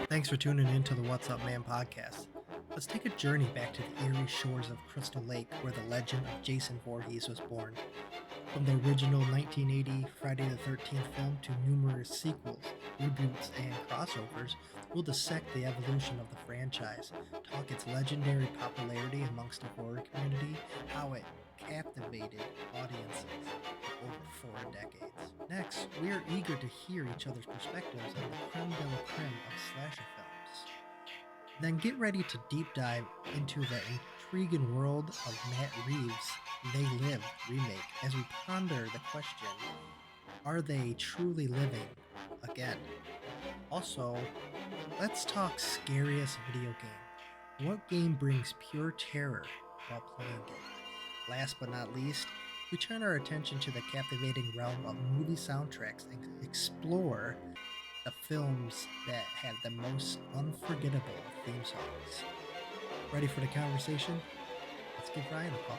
Thanks for tuning in to the What's Up Man podcast. Let's take a journey back to the eerie shores of Crystal Lake, where the legend of Jason Voorhees was born. From the original 1980 Friday the 13th film to numerous sequels, reboots, and crossovers, we'll dissect the evolution of the franchise, talk its legendary popularity amongst the horror community, how it captivated audiences for over 4 decades. Next, we are eager to hear each other's perspectives on the creme de la creme of slasher films. Then get ready to deep dive into the intriguing world of Matt Reeves' They Live remake as we ponder the question, are they truly living again? Also, let's talk Scariest video game. What game brings pure terror while playing it? Last but not least, we turn our attention to the captivating realm of movie soundtracks and explore the films that have the most unforgettable theme songs. Ready for the conversation? Let's give Ryan a call.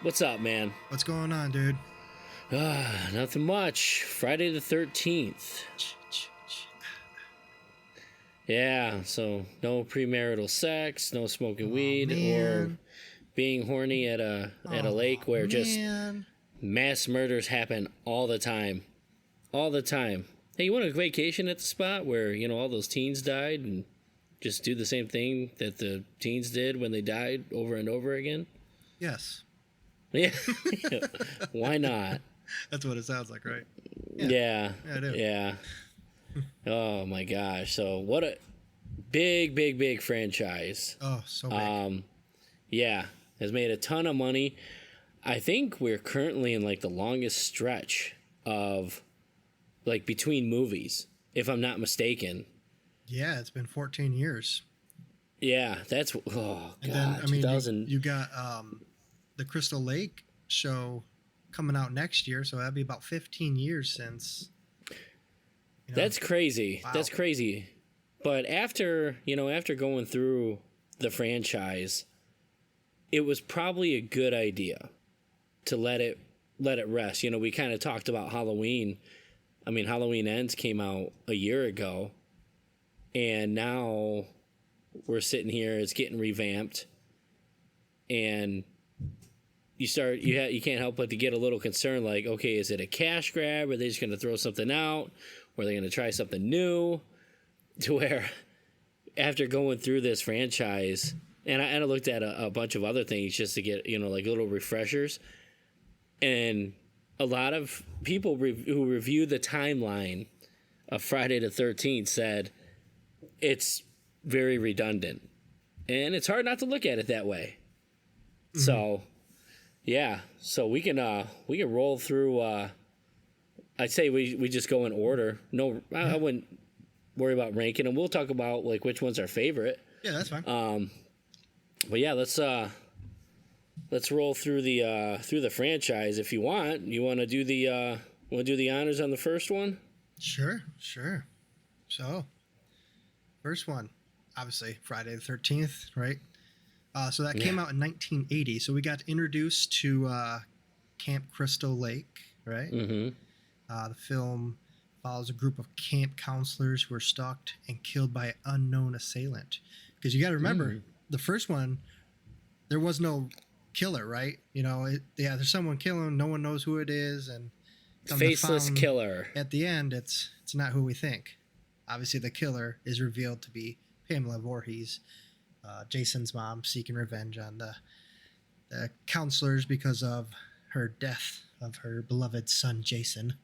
What's up, man? What's going on, dude? Nothing much. Friday the 13th. Yeah, so no premarital sex, no smoking weed, or being horny at a lake where just mass murders happen all the time. All the time. Hey, you want a vacation at the spot where, all those teens died and just do the same thing that the teens did when they died over and over again? Yes. Yeah. Why not? That's what it sounds like, right? Yeah. I do. Yeah. Oh my gosh. So what a big franchise. Oh, so big. Yeah. Has made a ton of money. I think we're currently in like the longest stretch of like between movies, if I'm not mistaken. Yeah, it's been 14 years. Yeah, that's God. And then, I mean, 2000. you got the Crystal Lake show coming out next year, so that'd be about 15 years since. That's crazy. Wow. That's crazy. But after going through the franchise, it was probably a good idea to let it rest. We kind of talked about Halloween. I mean, Halloween Ends came out a year ago, and now we're sitting here, it's getting revamped, and you can't help but to get a little concerned, like, okay, is it a cash grab? Are they just going to throw something out? Or are they going to try something new? To where, after going through this franchise, and I looked at a bunch of other things just to get, like little refreshers, and a lot of people who review the timeline of Friday the 13th said it's very redundant. And it's hard not to look at it that way. Mm-hmm. So, yeah. So we can roll through. I'd say we just go in order. No, I wouldn't worry about ranking, and we'll talk about like which one's our favorite. Yeah, that's fine. But yeah, let's roll through the franchise if you want. You want to do the honors on the first one? Sure. So, first one, obviously Friday the 13th, right? So that came out in 1980. So we got introduced to Camp Crystal Lake, right? Mm-hmm. The film follows a group of camp counselors who are stalked and killed by an unknown assailant. Because you got to remember, the first one, there was no killer, right? There's someone killing, no one knows who it is, and faceless killer. At the end, it's not who we think. Obviously, the killer is revealed to be Pamela Voorhees, Jason's mom, seeking revenge on the counselors because of her death of her beloved son, Jason.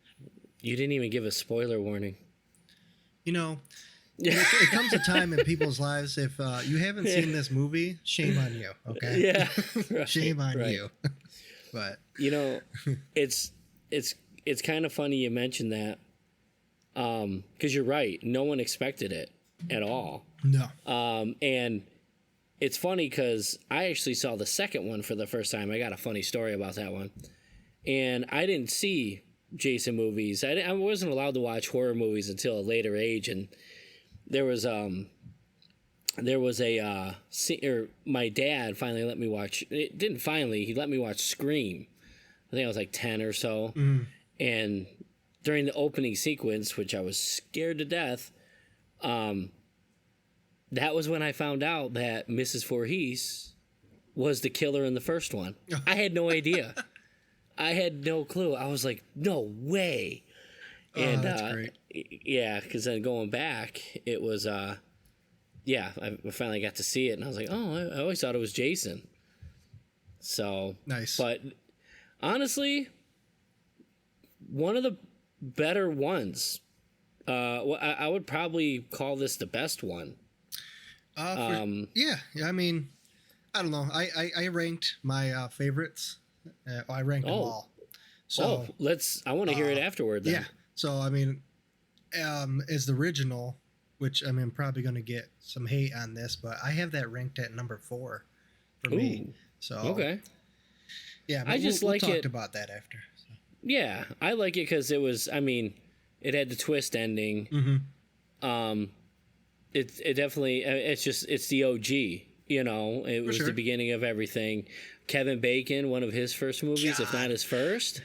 You didn't even give a spoiler warning. It comes a time in people's lives, if you haven't seen this movie, shame on you, okay? Yeah. Right, shame on you. But it's kind of funny you mentioned that, because you're right. No one expected it at all. No. And it's funny because I actually saw the second one for the first time. I got a funny story about that one. And I didn't see Jason movies. I wasn't allowed to watch horror movies until a later age, and there was there was or my dad finally let me watch. It didn't finally. He let me watch Scream. I think I was like 10 or so, and during the opening sequence, which I was scared to death, that was when I found out that Mrs. Voorhees was the killer in the first one. I had no idea. I had no clue. I was like, no way. And that's great. Yeah, because then going back, it was, I finally got to see it, and I was like, oh, I always thought it was Jason. So Nice. But honestly, one of the better ones. I would probably call this the best one. Yeah. I mean, I don't know. I ranked my favorites. I ranked them all. So I want to hear it afterward then. Yeah. So I mean, as the original, which I mean, probably going to get some hate on this, but I have that ranked at number 4 for me. So okay. Yeah, but I just we'll like talk it. about that after. So. Yeah, I like it because it was. I mean, it had the twist ending. Mm-hmm. It definitely. It's the OG. You know, it was the beginning of everything. Kevin Bacon, one of his first movies, if not his first.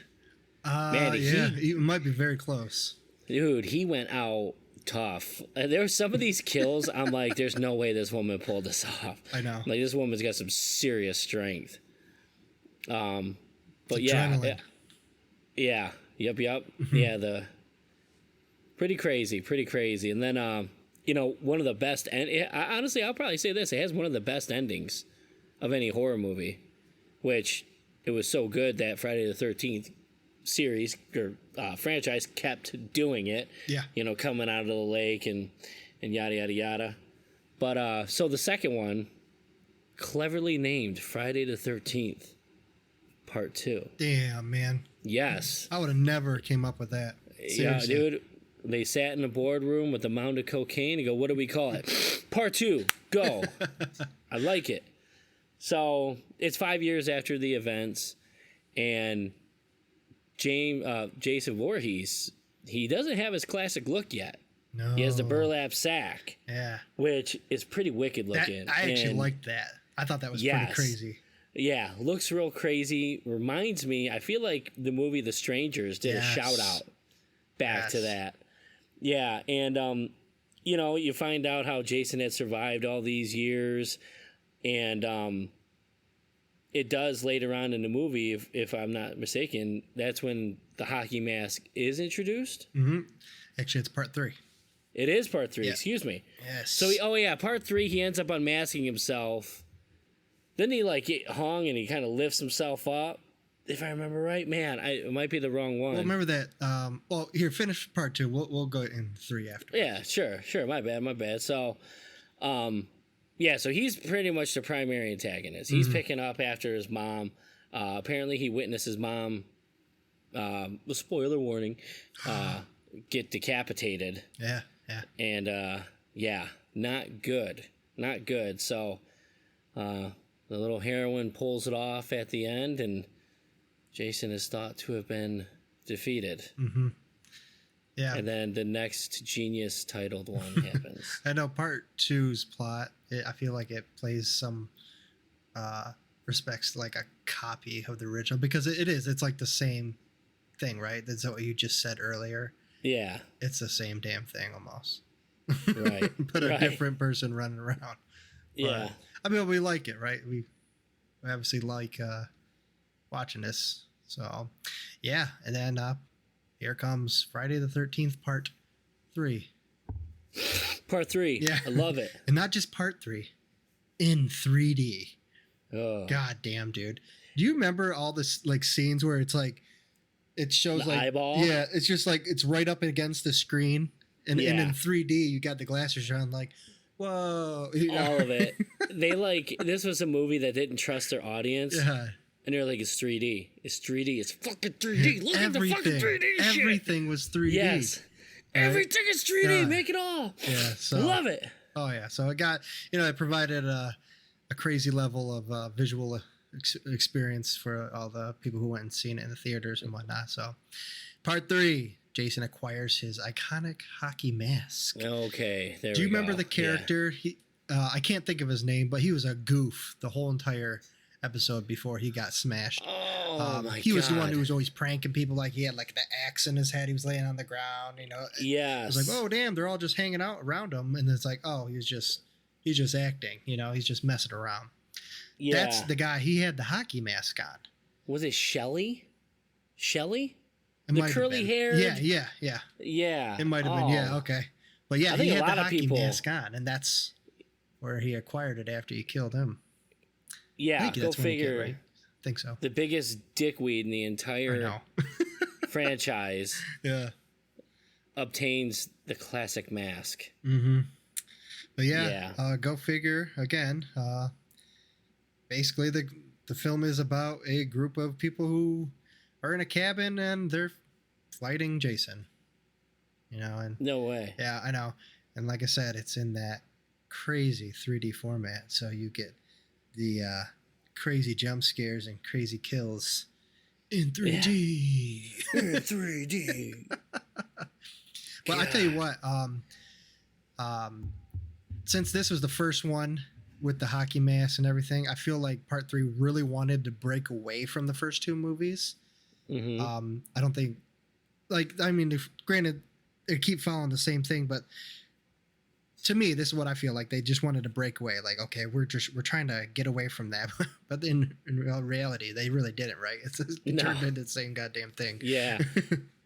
Man, it might be very close. Dude, he went out tough. There were some of these kills. I'm like, there's no way this woman pulled this off. I know. Like, this woman's got some serious strength. But Adrenaline. Yep. Yeah, pretty crazy. And then, one of the best, honestly, I'll probably say this: it has one of the best endings of any horror movie, which it was so good that Friday the 13th series or franchise kept doing it. Yeah. Coming out of the lake and yada yada yada. But so the second one, cleverly named Friday the 13th, Part 2. Damn, man. Yes. I would have never came up with that. Seriously. Yeah, dude. They sat in the boardroom with a mound of cocaine and go, what do we call it? Part 2, go. I like it. So it's 5 years after the events, and Jason Voorhees, he doesn't have his classic look yet. No. He has the burlap sack. Yeah. Which is pretty wicked looking. I actually liked that. I thought that was pretty crazy. Yeah, looks real crazy. Reminds me, I feel like the movie The Strangers did a shout out back to that. Yeah, and you find out how Jason had survived all these years, and it does later on in the movie, if I'm not mistaken, that's when the hockey mask is introduced. Mm-hmm. Actually, it's part 3. It is part 3. Yeah. Excuse me. Yes. So part 3, he ends up unmasking himself. Then he hung and he kind of lifts himself up. If I remember right, man, it might be the wrong one. Well, remember that. Here, finish part 2. We'll go in 3 after. Yeah, sure. My bad. So, so he's pretty much the primary antagonist. He's picking up after his mom. Apparently, he witnessed his mom. Spoiler warning. Get decapitated. Yeah. And not good. So, the little heroine pulls it off at the end, and Jason is thought to have been defeated. Mm-hmm. Yeah. And then the next genius titled one happens. I know part 2's plot, I feel like it plays some respects like a copy of the original, because it is. It's like the same thing, right? That's what you just said earlier. Yeah. It's the same damn thing almost. Right. But a different person running around. Yeah. But, I mean, we like it, right? We obviously like watching this. So, yeah. And then here comes Friday the 13th, part 3. Part 3. Yeah. I love it. And not just part 3, in 3D. Oh. God damn, dude. Do you remember all this scenes where it's it shows the eyeball? Yeah, it's just it's right up against the screen. And in 3D, you got the glasses on, whoa. All of it. They this was a movie that didn't trust their audience. Yeah. And they're like, it's 3D. It's 3D. It's fucking 3D. Look at the fucking 3D shit. Everything was 3D. Yes. Everything is 3D. Make it all. Yeah. So love it. Oh, yeah. So it got, it provided a crazy level of visual experience for all the people who went and seen it in the theaters and whatnot. So part 3, Jason acquires his iconic hockey mask. Okay. There we go. Do you remember the character? I can't think of his name, but he was a goof the whole entire episode before he got smashed. Oh my he was the one God. who was always pranking people. Like he had like the axe in his head. He was laying on the ground. Yes. It was like, oh damn, they're all just hanging out around him, and it's like, oh, he's just acting. He's just messing around. Yeah. That's the guy. He had the hockey mask on. Was it Shelly? It The might have curly been. hair. Yeah. Yeah. It might have been. Yeah. Okay. But yeah, I he think a had lot the of hockey people- mask on, and that's where he acquired it after you killed him. I Yeah. think Go that's when he figure. killed, right? I think so. The biggest dickweed in the I entire know. franchise Yeah. obtains the classic mask. Mm-hmm. But Yeah. go figure again. Basically, the film is about a group of people who are in a cabin and they're fighting Jason. And No way. yeah, I know. And like I said, it's in that crazy 3D format, so you get the crazy jump scares and crazy kills in 3D. In 3D. Well, I tell you what, since this was the first one with the hockey mask and everything, I feel like part 3 really wanted to break away from the first 2 movies. Mm-hmm. I don't think, granted, they keep following the same thing, but to me, this is what I feel like. They just wanted to break away. Like, okay, we're trying to get away from that, but in reality, they really didn't. Right? It turned into the same goddamn thing. Yeah.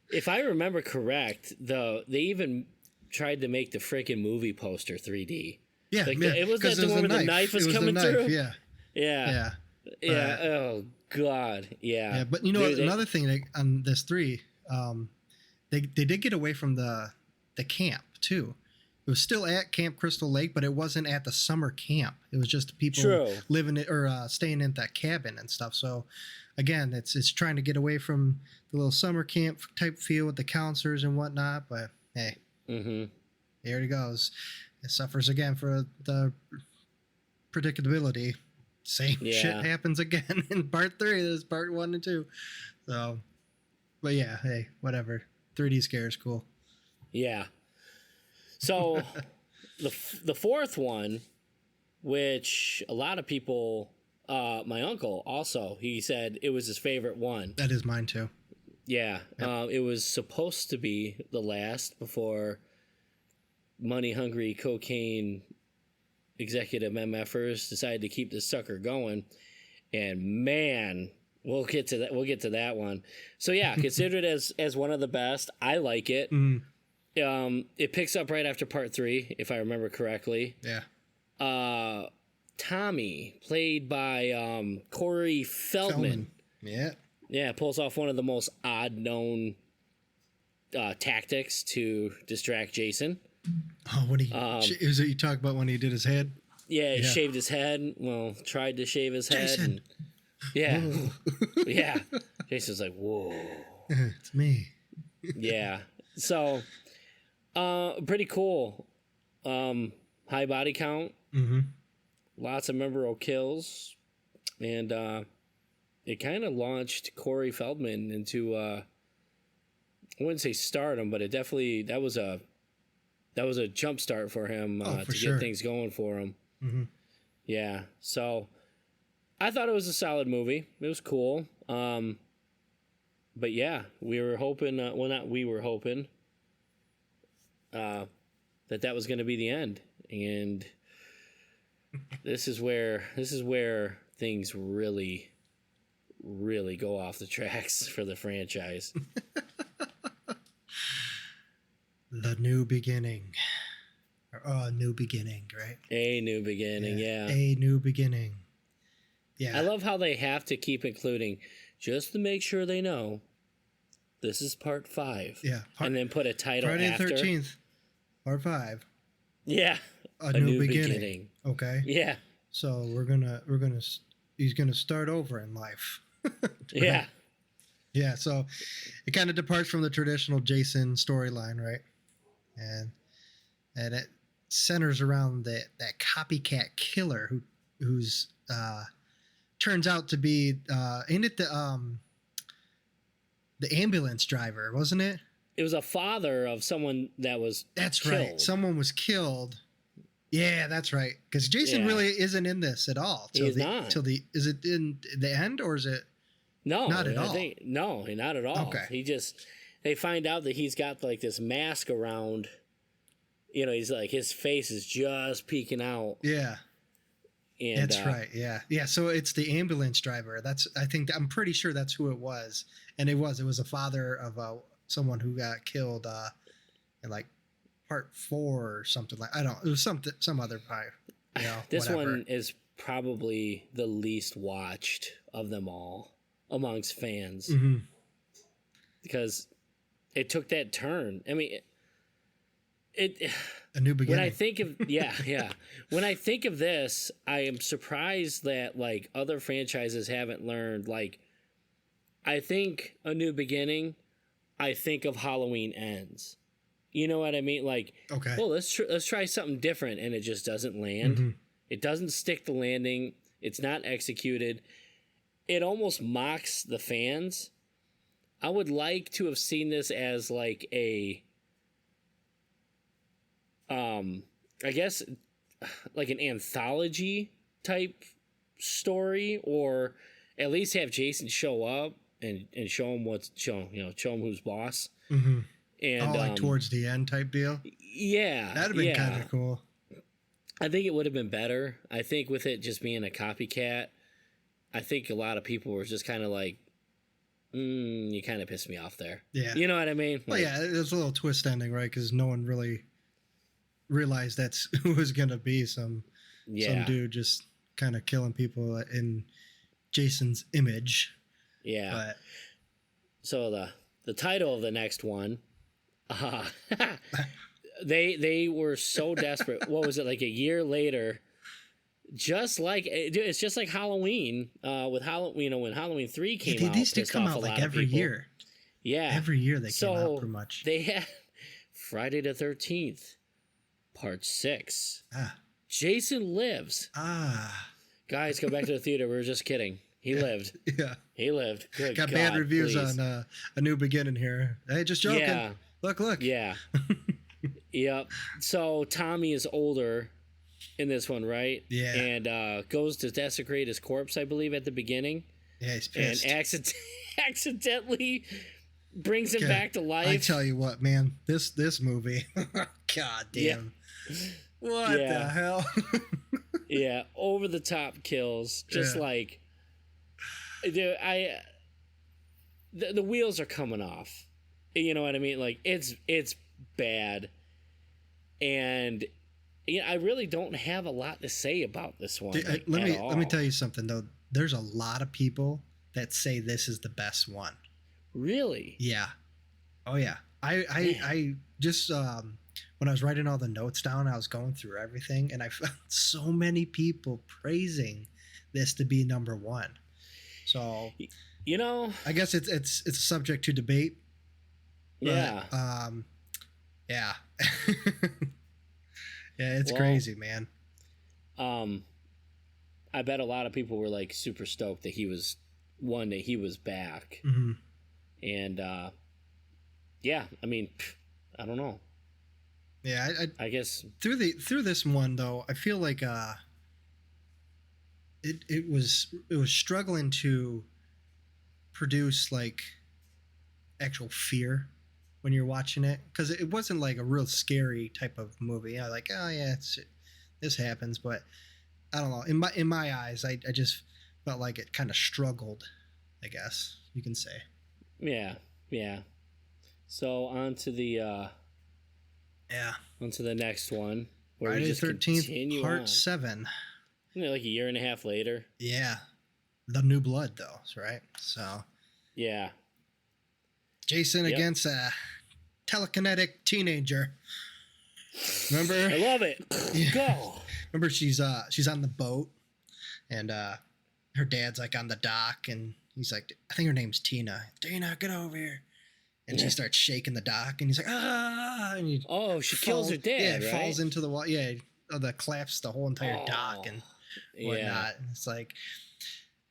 If I remember correct, though, they even tried to make the freaking movie poster 3D. Yeah, Like yeah. it was that the one where the knife was coming through. Yeah, Yeah. yeah. Oh God. Yeah. Yeah, but another thing on this 3, they did get away from the camp too. It was still at Camp Crystal Lake, but it wasn't at the summer camp. It was just people living it or staying in that cabin and stuff. So again, it's trying to get away from the little summer camp type feel with the counselors and whatnot. But hey, Here it goes. It suffers again for the predictability. Same shit happens again in part 3. There's part 1 and 2. So, but yeah, hey, whatever. 3D scare is cool. Yeah. So the fourth one, which a lot of people, my uncle also, he said it was his favorite one. That is mine too. Yeah. It was supposed to be the last before money-hungry cocaine executive MFers decided to keep this sucker going. And man, we'll get to that. We'll get to that one. So yeah, consider it as one of the best. I like it. It picks up right after part 3, if I remember correctly. Yeah. Tommy, played by Corey Feldman. Yeah. Yeah, pulls off one of the most odd known tactics to distract Jason. Oh, when is it you talk about when he did his head? Yeah, he shaved his head. Well, tried to shave his head. Jason. And, yeah. Jason's like, whoa. It's me. Yeah. So, pretty cool. High body count. Lots of memorable kills. And it kind of launched Corey Feldman into, I wouldn't say stardom, but it definitely, that was a jump start for him get things going for him. Yeah. So I thought it was a solid movie. It was cool. But yeah, we were hoping, hoping that was going to be the end. And this is where things really, really go off the tracks for the franchise. The new beginning. A new beginning, right? A new beginning, yeah. A new beginning. Yeah. I love how they have to keep including, just to make sure they know, this is part 5. Yeah. And then put a title Friday after. the 13th, part 5. Yeah. A new beginning. Okay. Yeah. So he's gonna start over in life. Right? Yeah. Yeah. So it kind of departs from the traditional Jason storyline, right? And it centers around that copycat killer who's turns out to be ain't it the ambulance driver, wasn't it? It was a father of someone that was That's killed. right. Someone was killed Yeah, that's right. Because Jason Yeah. really isn't in this at all. He's not. Is it in the end or is it No, not at all? No, not at all. Okay. They find out that he's got like this mask around. You know, he's like, his face is just peeking out. Yeah. And, That's right. Yeah. Yeah. So it's the ambulance driver. I'm pretty sure that's who it was. And it was a father of someone who got killed in like part 4 or something like, I don't, it was some other part. You know, this whatever. one is probably the least watched of them all amongst fans because it took that turn. I mean, it a new beginning. when I think of when I think of this, I am surprised that like other franchises haven't learned. Like, I think A New Beginning, I think of Halloween Ends. You know what I mean? Like, okay, well, let's try something different, and it just doesn't land. It doesn't stick the landing. It's not executed. It almost mocks the fans. I would like to have seen this as like a I guess like an anthology type story, or at least have Jason show up and show him show him who's boss. And like towards the end type deal. Yeah, that'd have been kind of cool. I think it would have been better. I think with it just being a copycat, I think a lot of people were just kind of like, you kind of pissed me off there. Yeah, you know what I mean? Well, yeah, there's a little twist ending, right? Because no one really realized that's who was gonna be some dude just kind of killing people in Jason's image. Yeah. But so the title of the next one, they were so desperate. What was it, like a year later? Just like it's just like Halloween with Halloween. You know, when Halloween 3 came out, these do come out like every year. Yeah, every year they came out pretty much. They had Friday the 13th, Part 6. Jason Lives. Guys, go back to the theater. We were just kidding. He lived. Yeah, he lived. Good Got God, bad reviews please. on A New Beginning here. Hey, just joking. Yeah. Look. Yeah. Yep. So Tommy is older in this one, right? Yeah. And goes to desecrate his corpse, I believe, at the beginning. Yeah, he's pissed. And accidentally brings him back to life. I tell you what, man, this movie, God damn. Yeah. What the hell? Yeah, over the top kills, just like, dude, the wheels are coming off. You know what I mean? Like, it's bad, and I really don't have a lot to say about this one. Let me tell you something though. There's a lot of people that say this is the best one. Really? Yeah. Oh yeah. I just when I was writing all the notes down, I was going through everything, and I found so many people praising this to be number 1. So, I guess it's a subject to debate. But, yeah. Yeah. Yeah, it's crazy, man. I bet a lot of people were like super stoked that he was back. And yeah, I mean, I don't know. Yeah, I guess through this one though, I feel like it was struggling to produce like actual fear when you're watching it, because it wasn't like a real scary type of movie. Like, oh yeah, this happens, but I don't know. In my eyes, I just felt like it kind of struggled, I guess you can say. Yeah. So on to the next one, where Friday we just 13th, Part 7. Like a year and a half later. Yeah, the New Blood though, right? So yeah, Jason against a telekinetic teenager. Remember? I love it. Yeah. Go. Remember, she's on the boat, and her dad's like on the dock, and he's like, I think her name's Tina. Tina, get over here. And she starts shaking the dock, and he's like, ah! And she kills her dad, right? Falls into the water. Yeah, that collapses the whole entire dock and whatnot. Yeah. And it's like,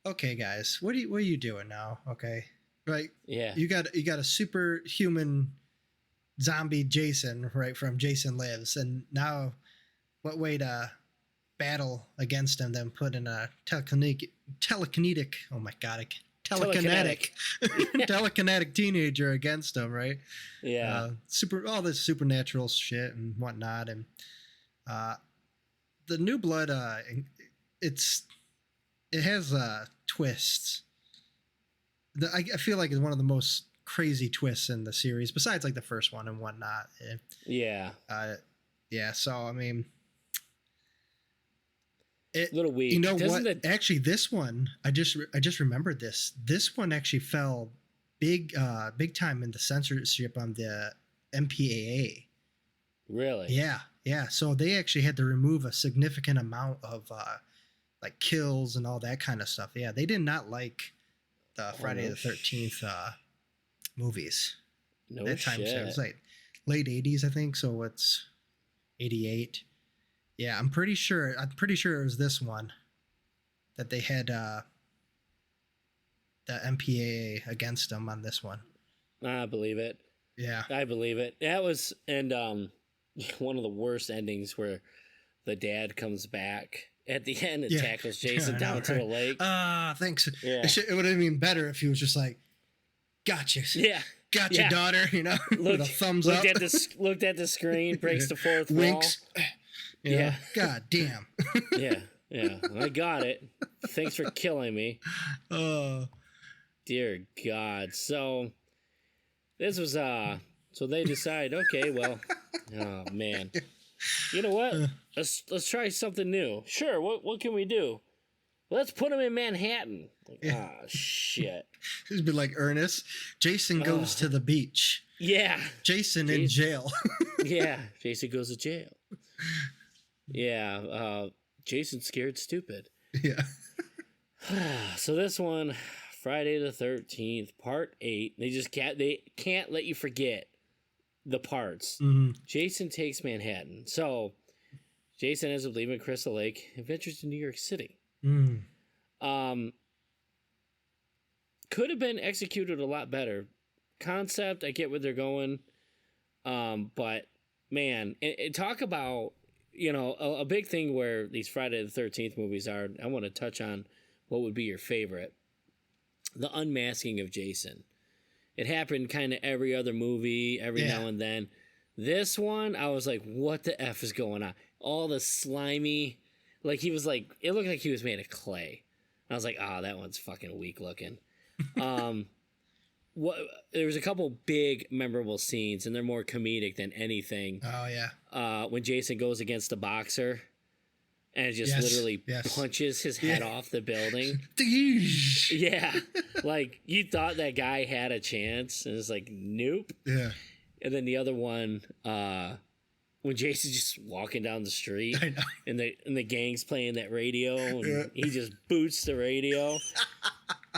okay, guys, what are you doing now? Okay, right? Yeah. You got a superhuman zombie Jason, right, from Jason Lives, and now what way to battle against him than put in a telekinetic. Oh my god, telekinetic, telekinetic teenager against him, right? Yeah. All this supernatural shit and whatnot, and the New Blood. It has twists. I feel like it's one of the most crazy twists in the series, besides like the first one and whatnot. Yeah. Yeah. So I mean, a little weak. You know what? Actually, this one I just remembered this. This one actually fell big time in the censorship on the MPAA. Really? Yeah. Yeah. So they actually had to remove a significant amount of like kills and all that kind of stuff. Yeah, they did not like the Friday the 13th movies. No that time, shit. So it was like late 80s, I think. So it's 88. Yeah, I'm pretty sure it was this one that they had the MPAA against them on this one. I believe it. Yeah. I believe it. That was, and one of the worst endings where the dad comes back at the end and tackles Jason down to the lake. Thanks. Yeah. It would have been better if he was just like, gotcha. Yeah. Gotcha, daughter, with a thumbs up. Looked at the screen, breaks the fourth Winks. wall. Yeah. God damn. Yeah. I got it. Thanks for killing me. Dear God. So this was so they decide, okay, well, oh man. You know what? Let's try something new. Sure, what can we do? Let's put him in Manhattan. Shit. He's been like Ernest. Jason goes to the beach. Yeah. Jason in jail. Yeah. Jason goes to jail. Yeah. Jason scared stupid. Yeah. So this one, Friday the 13th, part 8. They can't let you forget the parts. Mm-hmm. Jason takes Manhattan. So Jason ends up leaving Crystal Lake and ventures to New York City. Mm. Could have been executed a lot better. Concept, I get where they're going. But man, and talk about, a big thing where these Friday the 13th movies are, I want to touch on what would be your favorite. The unmasking of Jason. It happened kind of every other movie, now and then. This one, I was like, what the F is going on? All the slimy, like he was like, it looked like he was made of clay. I was like, that one's fucking weak looking. There was a couple big memorable scenes, and they're more comedic than anything. Oh yeah. When Jason goes against the boxer and just literally punches his head off the building. Yeah. Like you thought that guy had a chance, and it's like, nope. Yeah. And then the other one, when Jason's just walking down the street and the gang's playing that radio and he just boots the radio.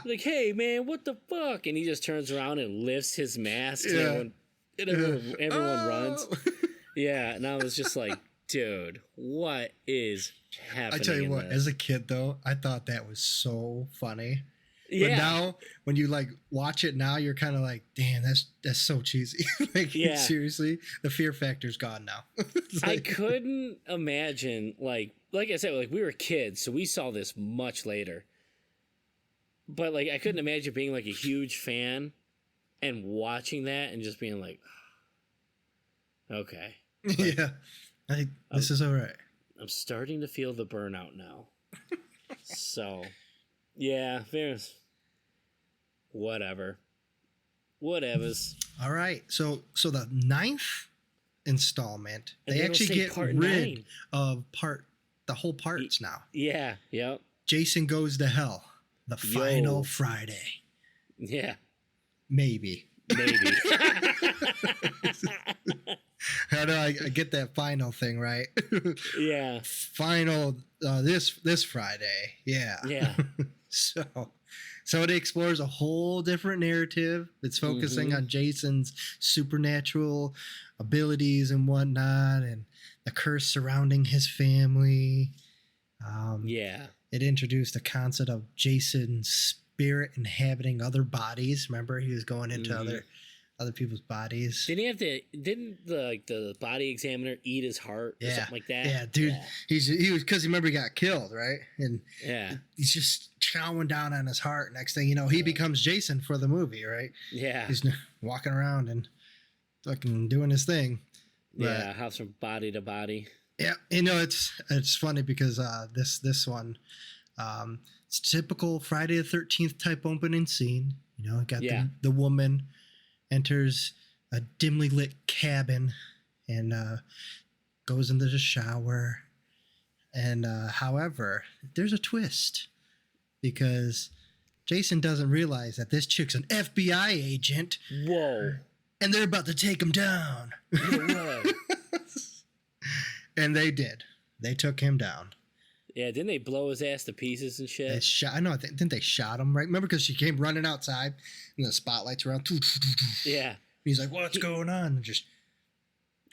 Like, hey man, what the fuck? And he just turns around and lifts his mask and everyone runs. Yeah, and I was just like, dude, what is happening? I tell you what, as a kid though, I thought that was so funny. Yeah. But now when you like watch it now, you're kind of like, damn, that's so cheesy. Like seriously, the fear factor's gone now. I couldn't imagine like I said, like we were kids, so we saw this much later. But like I couldn't imagine being like a huge fan and watching that and just being like, okay. Yeah. I think this is all right. I'm starting to feel the burnout now. So yeah, there's whatevers. All right. So the 9th installment, they actually get rid of the whole parts now. Yeah. Yep. Jason Goes to Hell, the final Friday. Yeah. Maybe. I know I get that final thing right. Yeah. Final this Friday. Yeah. Yeah. So it explores a whole different narrative. It's focusing on Jason's supernatural abilities and whatnot, and the curse surrounding his family. It introduced the concept of Jason's spirit inhabiting other bodies. Remember, he was going into other people's bodies. Didn't the body examiner eat his heart or something like that? Yeah, dude. Yeah. He was because remember he got killed, right? And he's just chowing down on his heart. Next thing you know, he becomes Jason for the movie, right? Yeah. He's walking around and fucking doing his thing. Yeah, hops from body to body. Yeah, it's funny because this one, it's typical Friday the 13th type opening scene. Got the woman enters a dimly lit cabin and goes into the shower. And however, there's a twist because Jason doesn't realize that this chick's an FBI agent. Whoa. And they're about to take him down. No way. And they did. They took him down. Yeah, didn't they blow his ass to pieces and shit? Didn't they shot him, right? Remember because she came running outside and the spotlights around. Yeah. And he's like, what's going on? And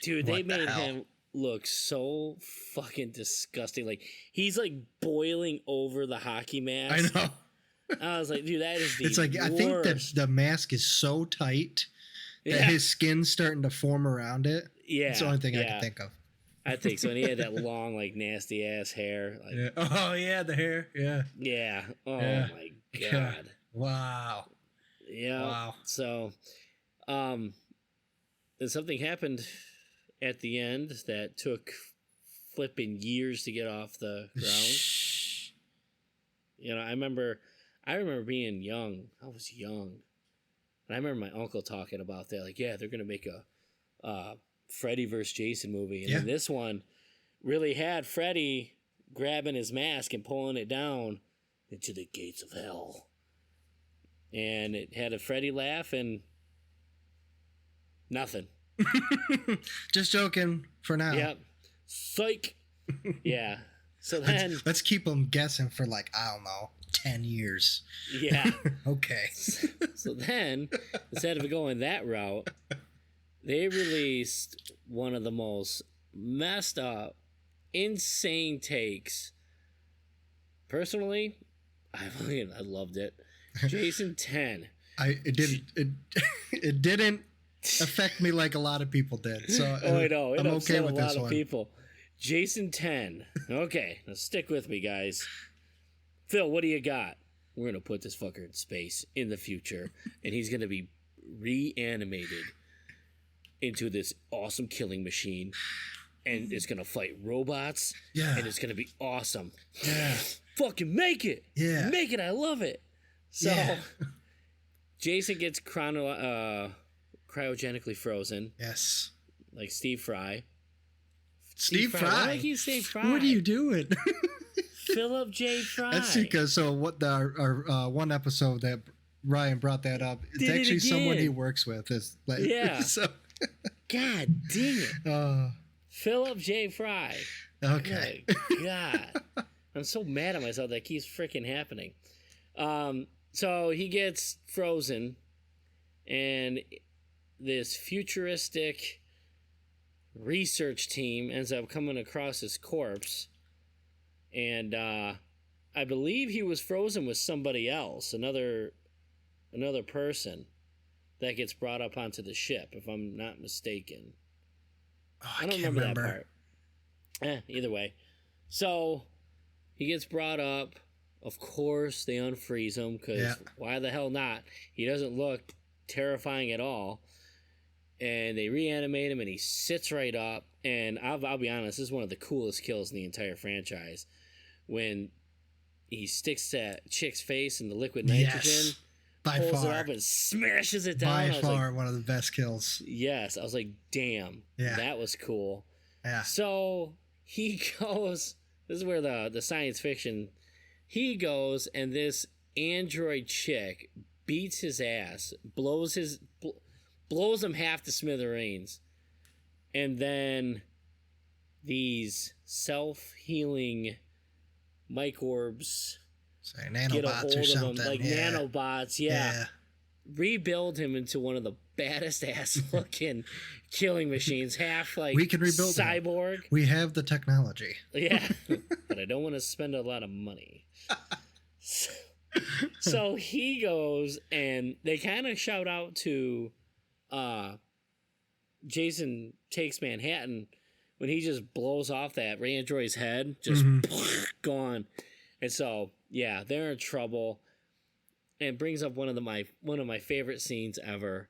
dude, they made him look so fucking disgusting. Like, he's like boiling over the hockey mask. I know. I was like, dude, that is the It's like, worst. I think that the mask is so tight that his skin's starting to form around it. Yeah. It's the only thing I can think of. I think so. And he had that long, like, nasty ass hair. Like, yeah. Oh, yeah, the hair. Yeah. Yeah. Oh, my God. Wow. Yeah. Wow. So, then something happened at the end that took flipping years to get off the ground. I remember being young. I was young. And I remember my uncle talking about that. Like, yeah, they're going to make a Freddy vs. Jason movie. And then this one really had Freddy grabbing his mask and pulling it down into the gates of hell. And it had a Freddy laugh and nothing. Just joking for now. Yep. Psych. Yeah. So then... Let's keep them guessing for like, I don't know, 10 years. Yeah. Okay. So then, instead of going that route, they released one of the most messed up, insane takes. Personally, I loved it. Jason 10. It didn't affect me like a lot of people did. So I know. I'm okay with this one. People. Jason 10. Okay, now stick with me, guys. Phil, what do you got? We're going to put this fucker in space in the future, and he's going to be reanimated into this awesome killing machine, and it's going to fight robots, and it's going to be awesome. Yeah. Fucking make it. Yeah. Make it. I love it. So, Jason gets cryogenically frozen. Yes. Like Steve Fry. Steve Fry? Why do I keep saying Fry? What are you doing? Philip J. Fry. That's because what our one episode that Ryan brought that up. It's actually someone he works with. Is like, so. God damn it. Philip J. Fry. Okay. Oh God. I'm so mad at myself that keeps freaking happening. So he gets frozen, and this futuristic research team ends up coming across his corpse. And I believe he was frozen with somebody else, another person that gets brought up onto the ship, if I'm not mistaken. Oh, I don't remember that part. Either way. So he gets brought up. Of course, they unfreeze him, because why the hell not? He doesn't look terrifying at all. And they reanimate him, and he sits right up. And I'll be honest, this is one of the coolest kills in the entire franchise. When he sticks that chick's face in the liquid nitrogen, pulls it up and smashes it down. By far, one of the best kills. Yes, I was like, damn, that was cool. Yeah. So he goes. This is where the science fiction. He goes, and this android chick beats his ass, blows him half to smithereens, and then these self-healing microbes get a hold of him, like nanobots, rebuild him into one of the baddest ass looking killing machines, half like we can rebuild cyborg. We have the technology. Yeah, but I don't want to spend a lot of money. So he goes, and they kind of shout out to Jason Takes Manhattan, when he just blows off that android's head, just gone. And so, yeah, they're in trouble. And brings up one of my favorite scenes ever,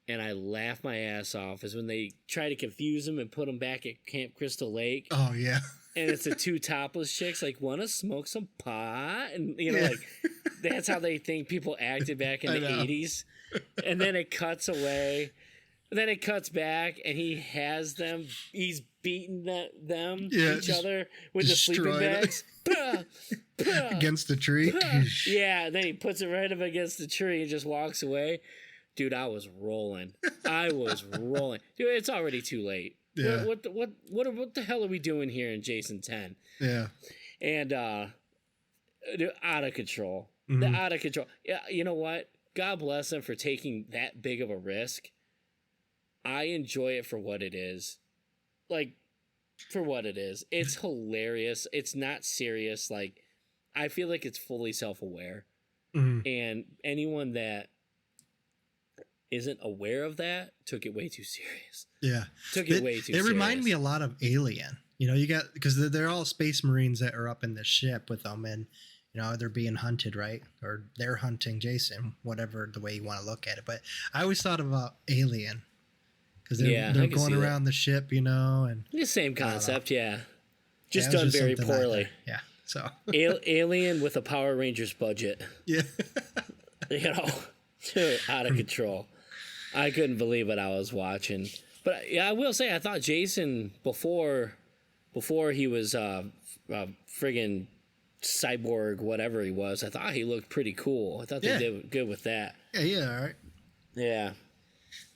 and I laugh my ass off, is when they try to confuse him and put him back at Camp Crystal Lake. Oh yeah. And it's the two topless chicks like, want to smoke some pot? And like that's how they think people acted back in the 80s. And then it cuts away. And then it cuts back, and he has them. He's beating each other with the sleeping bags. Against the tree. Yeah, then he puts it right up against the tree and just walks away. Dude, I was rolling. Dude, it's already too late. Yeah. What the hell are we doing here in Jason 10? Yeah. And they're out of control. Mm-hmm. They're out of control. Yeah, you know what? God bless them for taking that big of a risk. I enjoy it for what it is. Like, for what it is. It's hilarious. It's not serious. Like, I feel like it's fully self-aware. Mm-hmm. And anyone that isn't aware of that took it way too serious. Yeah. It reminded me a lot of Alien. You got, because they're all space marines that are up in the ship with them, and they're being hunted, right? Or they're hunting Jason, whatever the way you want to look at it. But I always thought about Alien, because they're going around the ship, and the same concept. Just done very poorly. Yeah. So Alien with a Power Rangers budget. Yeah. Out of control. I couldn't believe what I was watching. But yeah, I will say I thought Jason before he was friggin' cyborg, whatever he was, I thought he looked pretty cool. I thought they did good with that. Yeah, all right. Yeah.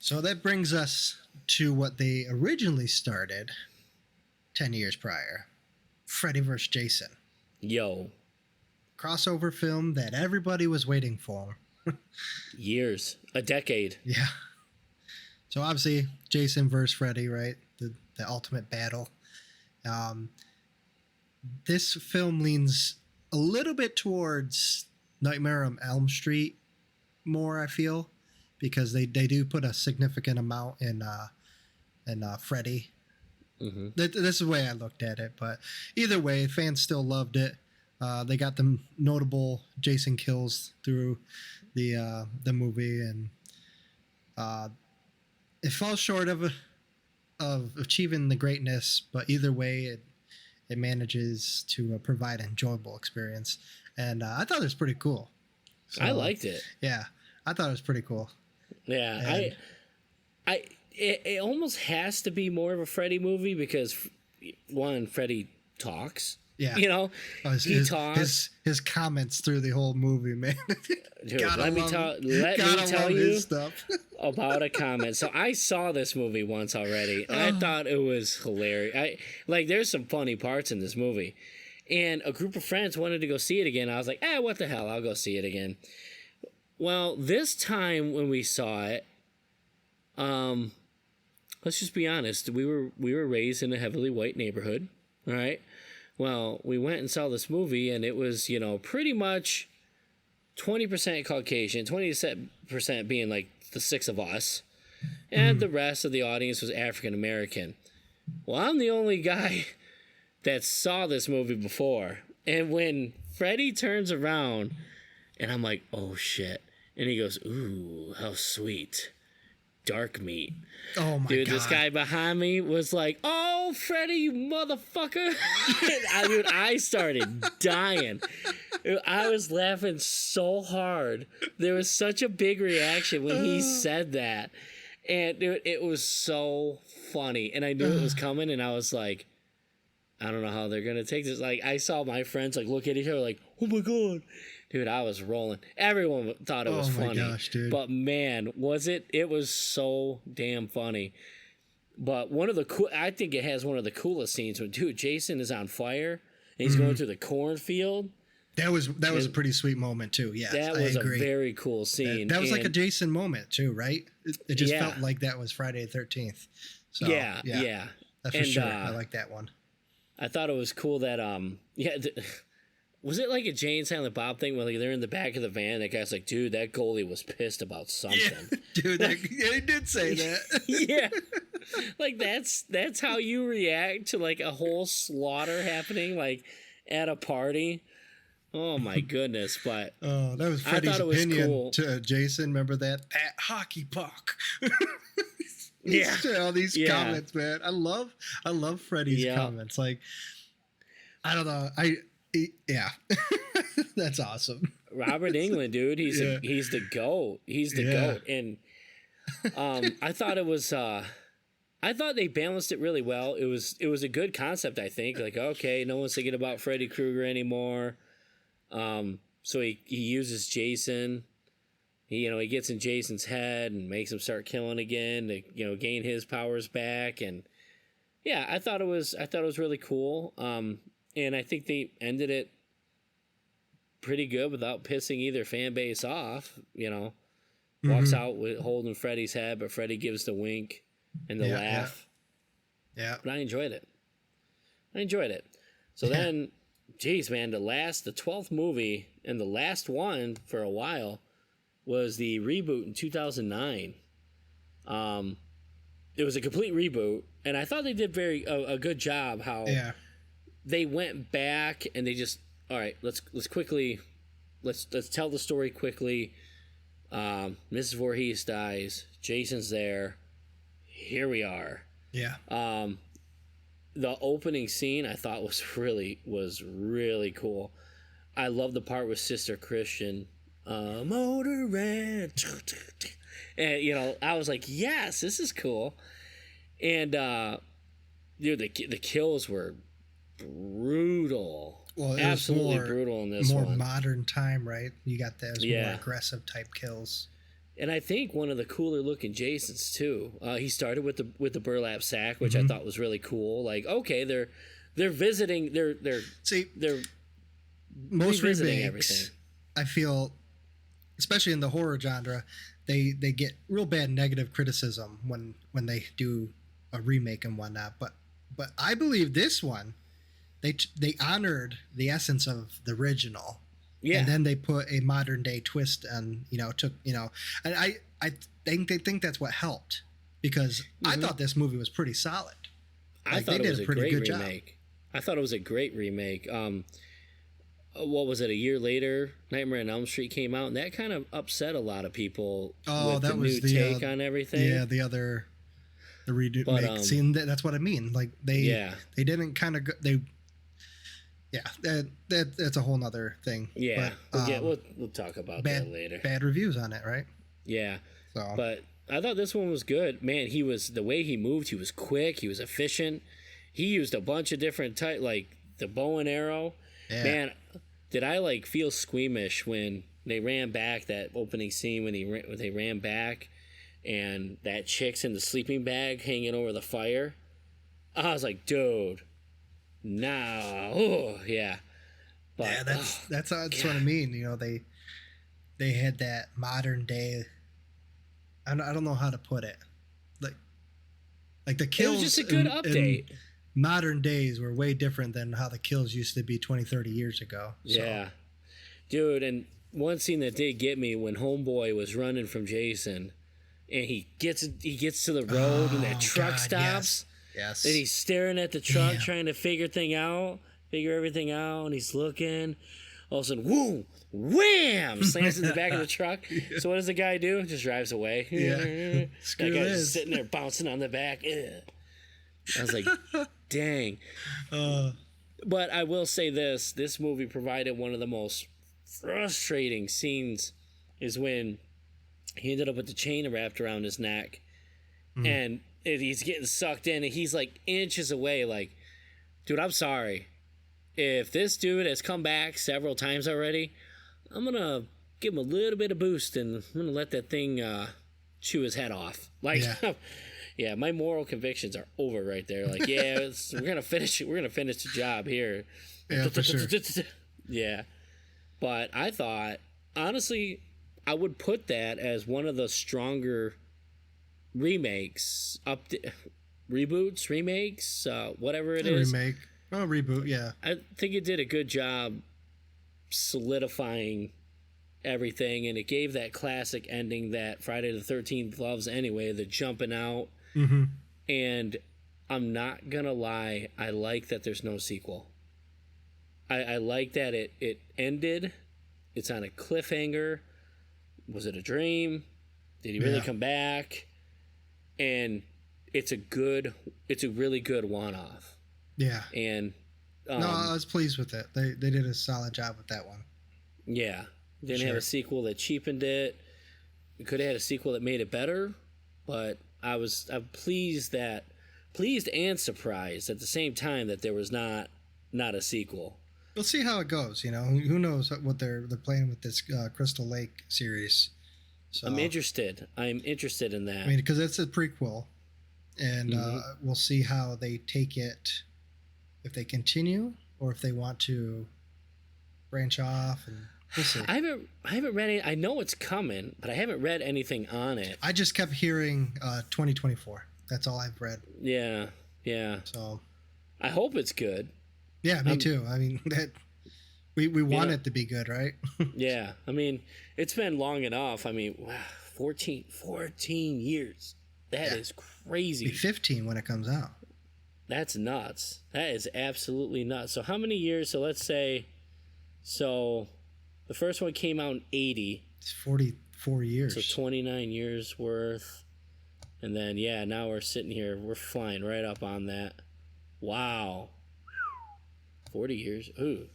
So that brings us to what they originally started 10 years prior. Freddy vs. Jason. Yo. Crossover film that everybody was waiting for. Years. A decade. Yeah. So obviously, Jason versus Freddy, right? The ultimate battle. This film leans a little bit towards Nightmare on Elm Street more, I feel, because they do put a significant amount in Freddy. Mm-hmm. This is the way I looked at it, but either way, fans still loved it. They got the notable Jason kills through the movie, and it falls short of achieving the greatness, but either way, it manages to provide an enjoyable experience, and I thought it was pretty cool. So, I liked it. Yeah, I thought it was pretty cool. Yeah, and it almost has to be more of a Freddy movie because one, Freddy talks. Yeah, he talks. His comments through the whole movie, man. Dude, let me tell you about a comment. So I saw this movie once already. And I thought it was hilarious. There's some funny parts in this movie, and a group of friends wanted to go see it again. I was like, what the hell? I'll go see it again. Well, this time when we saw it, let's just be honest. We were raised in a heavily white neighborhood, all right? Well, we went and saw this movie, and it was, pretty much 20% Caucasian, 20% being like the six of us, and the rest of the audience was African American. Well, I'm the only guy that saw this movie before, and when Freddy turns around, and I'm like, oh shit, and he goes, ooh, how sweet. Dark meat. Oh my god. Dude, this guy behind me was like, oh, Freddy, you motherfucker. Dude, I started dying. I was laughing so hard. There was such a big reaction when he said that. And dude, it was so funny. And I knew it was coming, and I was like, I don't know how they're going to take this. Like, I saw my friends look at each other like, oh my god. Dude, I was rolling. Everyone thought it was funny. Oh my gosh, dude. But man, it was so damn funny. But I think it has one of the coolest scenes when, dude, Jason is on fire and he's going through the cornfield. That was a pretty sweet moment too. Yeah, that was a very cool scene. That was like a Jason moment too, right? It just felt like that was Friday the 13th. So, yeah. That's for sure. I like that one. I thought it was cool that Was it like a Jay and Silent Bob thing where like they're in the back of the van? That guy's like, dude, that goalie was pissed about something. Yeah, dude, he did say that. Yeah, like that's how you react to like a whole slaughter happening like at a party. Oh my goodness! But oh, that was Freddie's opinion to Jason. Remember that hockey puck? Yeah, all these comments, man. I love Freddie's comments. Like, I don't know. Yeah, that's awesome. Robert Englund, dude, he's the GOAT. He's the GOAT, and I thought it was. I thought they balanced it really well. It was a good concept. I think like okay, no one's thinking about Freddy Krueger anymore. So he uses Jason. He gets in Jason's head and makes him start killing again to gain his powers back. And yeah, I thought it was really cool. And I think they ended it pretty good without pissing either fan base off. Walks out with holding Freddy's head, but Freddy gives the wink and the laugh. Yeah. But I enjoyed it. So then, geez, man, the 12th movie and the last one for a while was the reboot in 2009. It was a complete reboot, and I thought they did a good job how they went back and they just, all right, let's quickly let's tell the story quickly. Mrs. Voorhees dies, Jason's there. Here we are. Yeah. The opening scene I thought was really cool. I love the part with Sister Christian, motor red, and I was like, yes, this is cool. And dude, the kills were brutal. Well, it absolutely was brutal in this one. More modern time, right? You got those more aggressive type kills. And I think one of the cooler looking Jasons too. He started with the burlap sack, which I thought was really cool. Like, okay, they're visiting. They're most remakes. Everything. I feel, especially in the horror genre, they get real bad negative criticism when they do a remake and whatnot. But I believe this one, they honored the essence of the original. Yeah. And then they put a modern day twist and, and I think that's what helped because I thought this movie was pretty solid. I thought it was a great remake. I thought it was a great remake. What was it? A year later, Nightmare on Elm Street came out, and that kind of upset a lot of people. Oh, with that was the new take on everything. Yeah, the remake scene. That's what I mean. Like they didn't kind of that's a whole nother thing. Yeah, but, we'll talk about that later. Bad reviews on it, right? Yeah. So, but I thought this one was good. Man, the way he moved, he was quick, he was efficient. He used a bunch of different type, like the bow and arrow. Yeah. Man, did I feel squeamish when they ran back that opening scene when they ran back, and that chick's in the sleeping bag hanging over the fire. I was like, dude. No, but that's what I mean. They had that modern day. I don't know how to put it. Like the kills. It was just a good update. Modern days were way different than how the kills used to be 20, 30 years ago. So. Yeah, dude. And one scene that did get me when Homeboy was running from Jason, and he gets to the road and that truck stops. Yes. And he's staring at the truck trying to figure everything out, and he's looking. All of a sudden, whoom, wham, slams in the back of the truck. Yeah. So what does the guy do? Just drives away. Yeah. That guy's just sitting there bouncing on the back. Ugh. I was like, dang. But I will say this movie provided one of the most frustrating scenes is when he ended up with the chain wrapped around his neck. And he's getting sucked in, and he's like inches away. Like, dude, I'm sorry. If this dude has come back several times already, I'm going to give him a little bit of boost, and I'm going to let that thing chew his head off. Like, yeah, my moral convictions are over right there. Like, we're going to finish it. We're going to finish the job here. Yeah, for sure. Yeah. But I thought, honestly, I would put that as one of the stronger remakes, reboots, remakes, whatever it is. Remake. Oh, reboot, yeah. I think it did a good job solidifying everything, and it gave that classic ending that Friday the 13th loves anyway, the jumping out. Mm-hmm. And I'm not gonna lie, I like that there's no sequel. I like that it ended. It's on a cliffhanger. Was it a dream? Did he really come back? And it's a really good one-off. Yeah. And no, I was pleased with it. They did a solid job with that one. Yeah. Didn't have a sequel that cheapened it. We could have had a sequel that made it better, but I'm pleased and surprised at the same time that there was not a sequel. We'll see how it goes. Who knows what they're playing with this Crystal Lake series. So, I'm interested in that. I mean, because it's a prequel, and we'll see how they take it, if they continue or if they want to branch off, and we'll see. I haven't read it. I know it's coming, but I haven't read anything on it. I just kept hearing 2024. That's all I've read. Yeah. So I hope it's good. Yeah, me too. I mean, that we want it to be good, right? Yeah. I mean, it's been long enough. I mean, wow, 14 years. That is crazy. It'll be 15 when it comes out. That's nuts. That is absolutely nuts. So how many years? So let's say, the first one came out in 80. It's 44 years. So 29 years worth. And then, now we're sitting here. We're flying right up on that. Wow. 40 years. Ooh.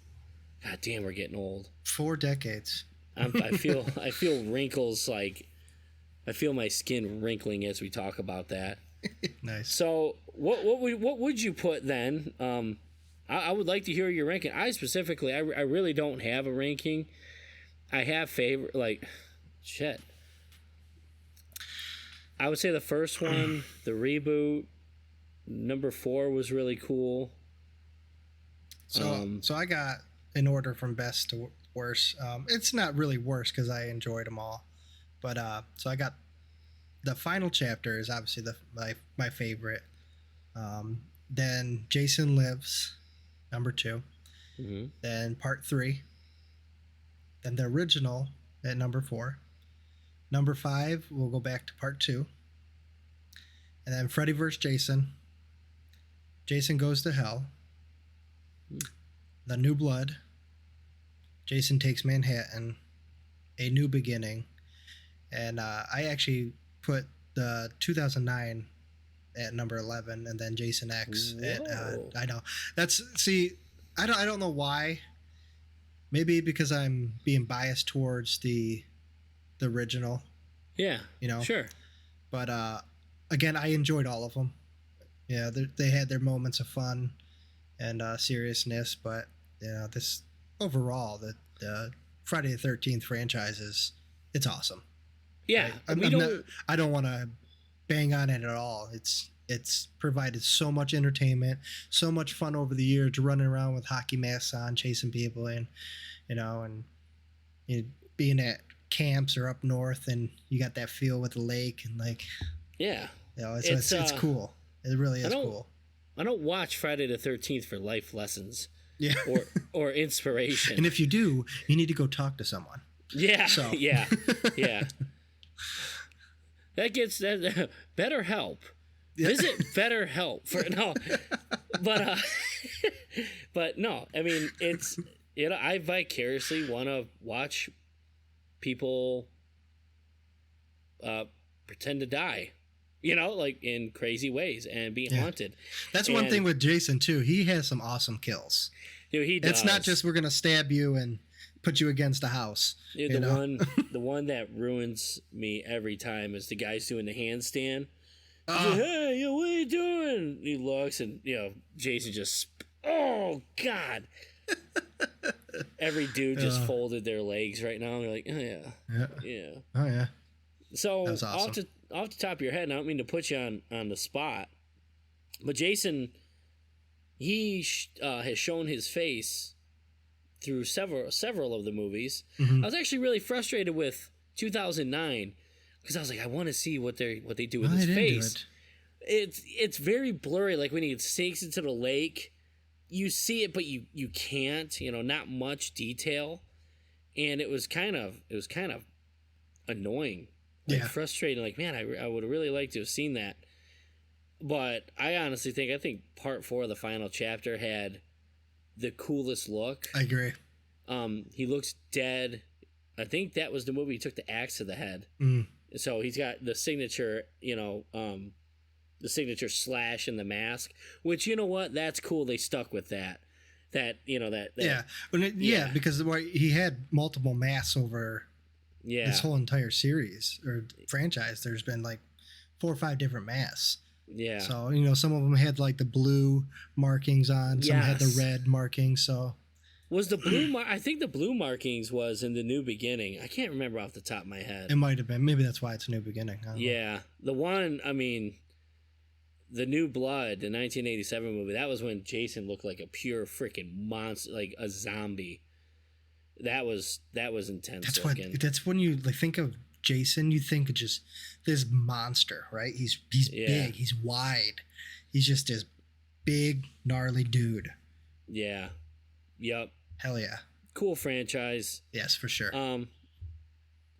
God damn, we're getting old. 4 decades. I feel wrinkles, like I feel my skin wrinkling as we talk about that. Nice. So what would you put then? I would like to hear your ranking. I specifically, I really don't have a ranking. I have favorite, like, shit. I would say the first one, the reboot, number 4 was really cool. So I got in order from best to worst. It's not really worst because I enjoyed them all, but so I got the final chapter is obviously my favorite. Then Jason Lives, number 2. Mm-hmm. Then part 3. Then the original at number 4. Number 5, we'll go back to part 2. And then Freddy vs. Jason. Jason Goes to Hell. The New Blood. Jason Takes Manhattan. A New Beginning. And I actually put the 2009 at number 11, and then Jason X at I know. I don't know why. Maybe because I'm being biased towards the original. Yeah. Sure. But again, I enjoyed all of them. Yeah, they had their moments of fun and seriousness, but this overall, the Friday the 13th franchise it's awesome. Yeah, I don't want to bang on it at all. It's provided so much entertainment, so much fun over the years, running around with hockey masks on, chasing people, and being at camps or up north, and you got that feel with the lake, and it's cool. It really is cool. I don't watch Friday the 13th for life lessons, yeah, or inspiration. And if you do, you need to go talk to someone. Yeah, so. yeah. That gets that BetterHelp. Yeah. Visit BetterHelp for no, but no. I mean, it's I vicariously want to watch people pretend to die, like in crazy ways and be haunted. That's one thing with Jason too. He has some awesome kills. He does. It's not just we're gonna stab you and put you against a house. The one that ruins me every time is the guy's doing the handstand. He's like, hey, what are you doing? He looks and Jason just oh god. Every dude just folded their legs right now. They're like, oh yeah. Oh yeah. So awesome. off the top of your head, and I don't mean to put you on the spot, but Jason, he has shown his face through several of the movies. Mm-hmm. I was actually really frustrated with 2009 because I was like, I want to see what they do with his face. It's very blurry. Like when he sinks into the lake, you see it, but you can't. Not much detail, and it was kind of annoying, frustrating. Like, man, I would really like to have seen that. But I honestly think part 4 of the final chapter had the coolest look. I agree. He looks dead. I think that was the movie he took the axe to the head. So he's got the signature, the signature slash in the mask, which, you know what? That's cool. They stuck with that. Because he had multiple masks over this whole entire series or franchise. There's been like 4 or 5 different masks. Yeah. So, some of them had like the blue markings on, some had the red markings. So was the blue I think the blue markings was in the New Beginning. I can't remember off the top of my head. It might have been. Maybe that's why it's a New Beginning. Yeah. The one, the New Blood, the 1987 movie, that was when Jason looked like a pure freaking monster, like a zombie. That was intense. That's when you think of Jason, you think of just this monster, right? He's big, he's wide, he's just this big, gnarly dude. Yeah. Yep. Hell yeah. Cool franchise. Yes, for sure.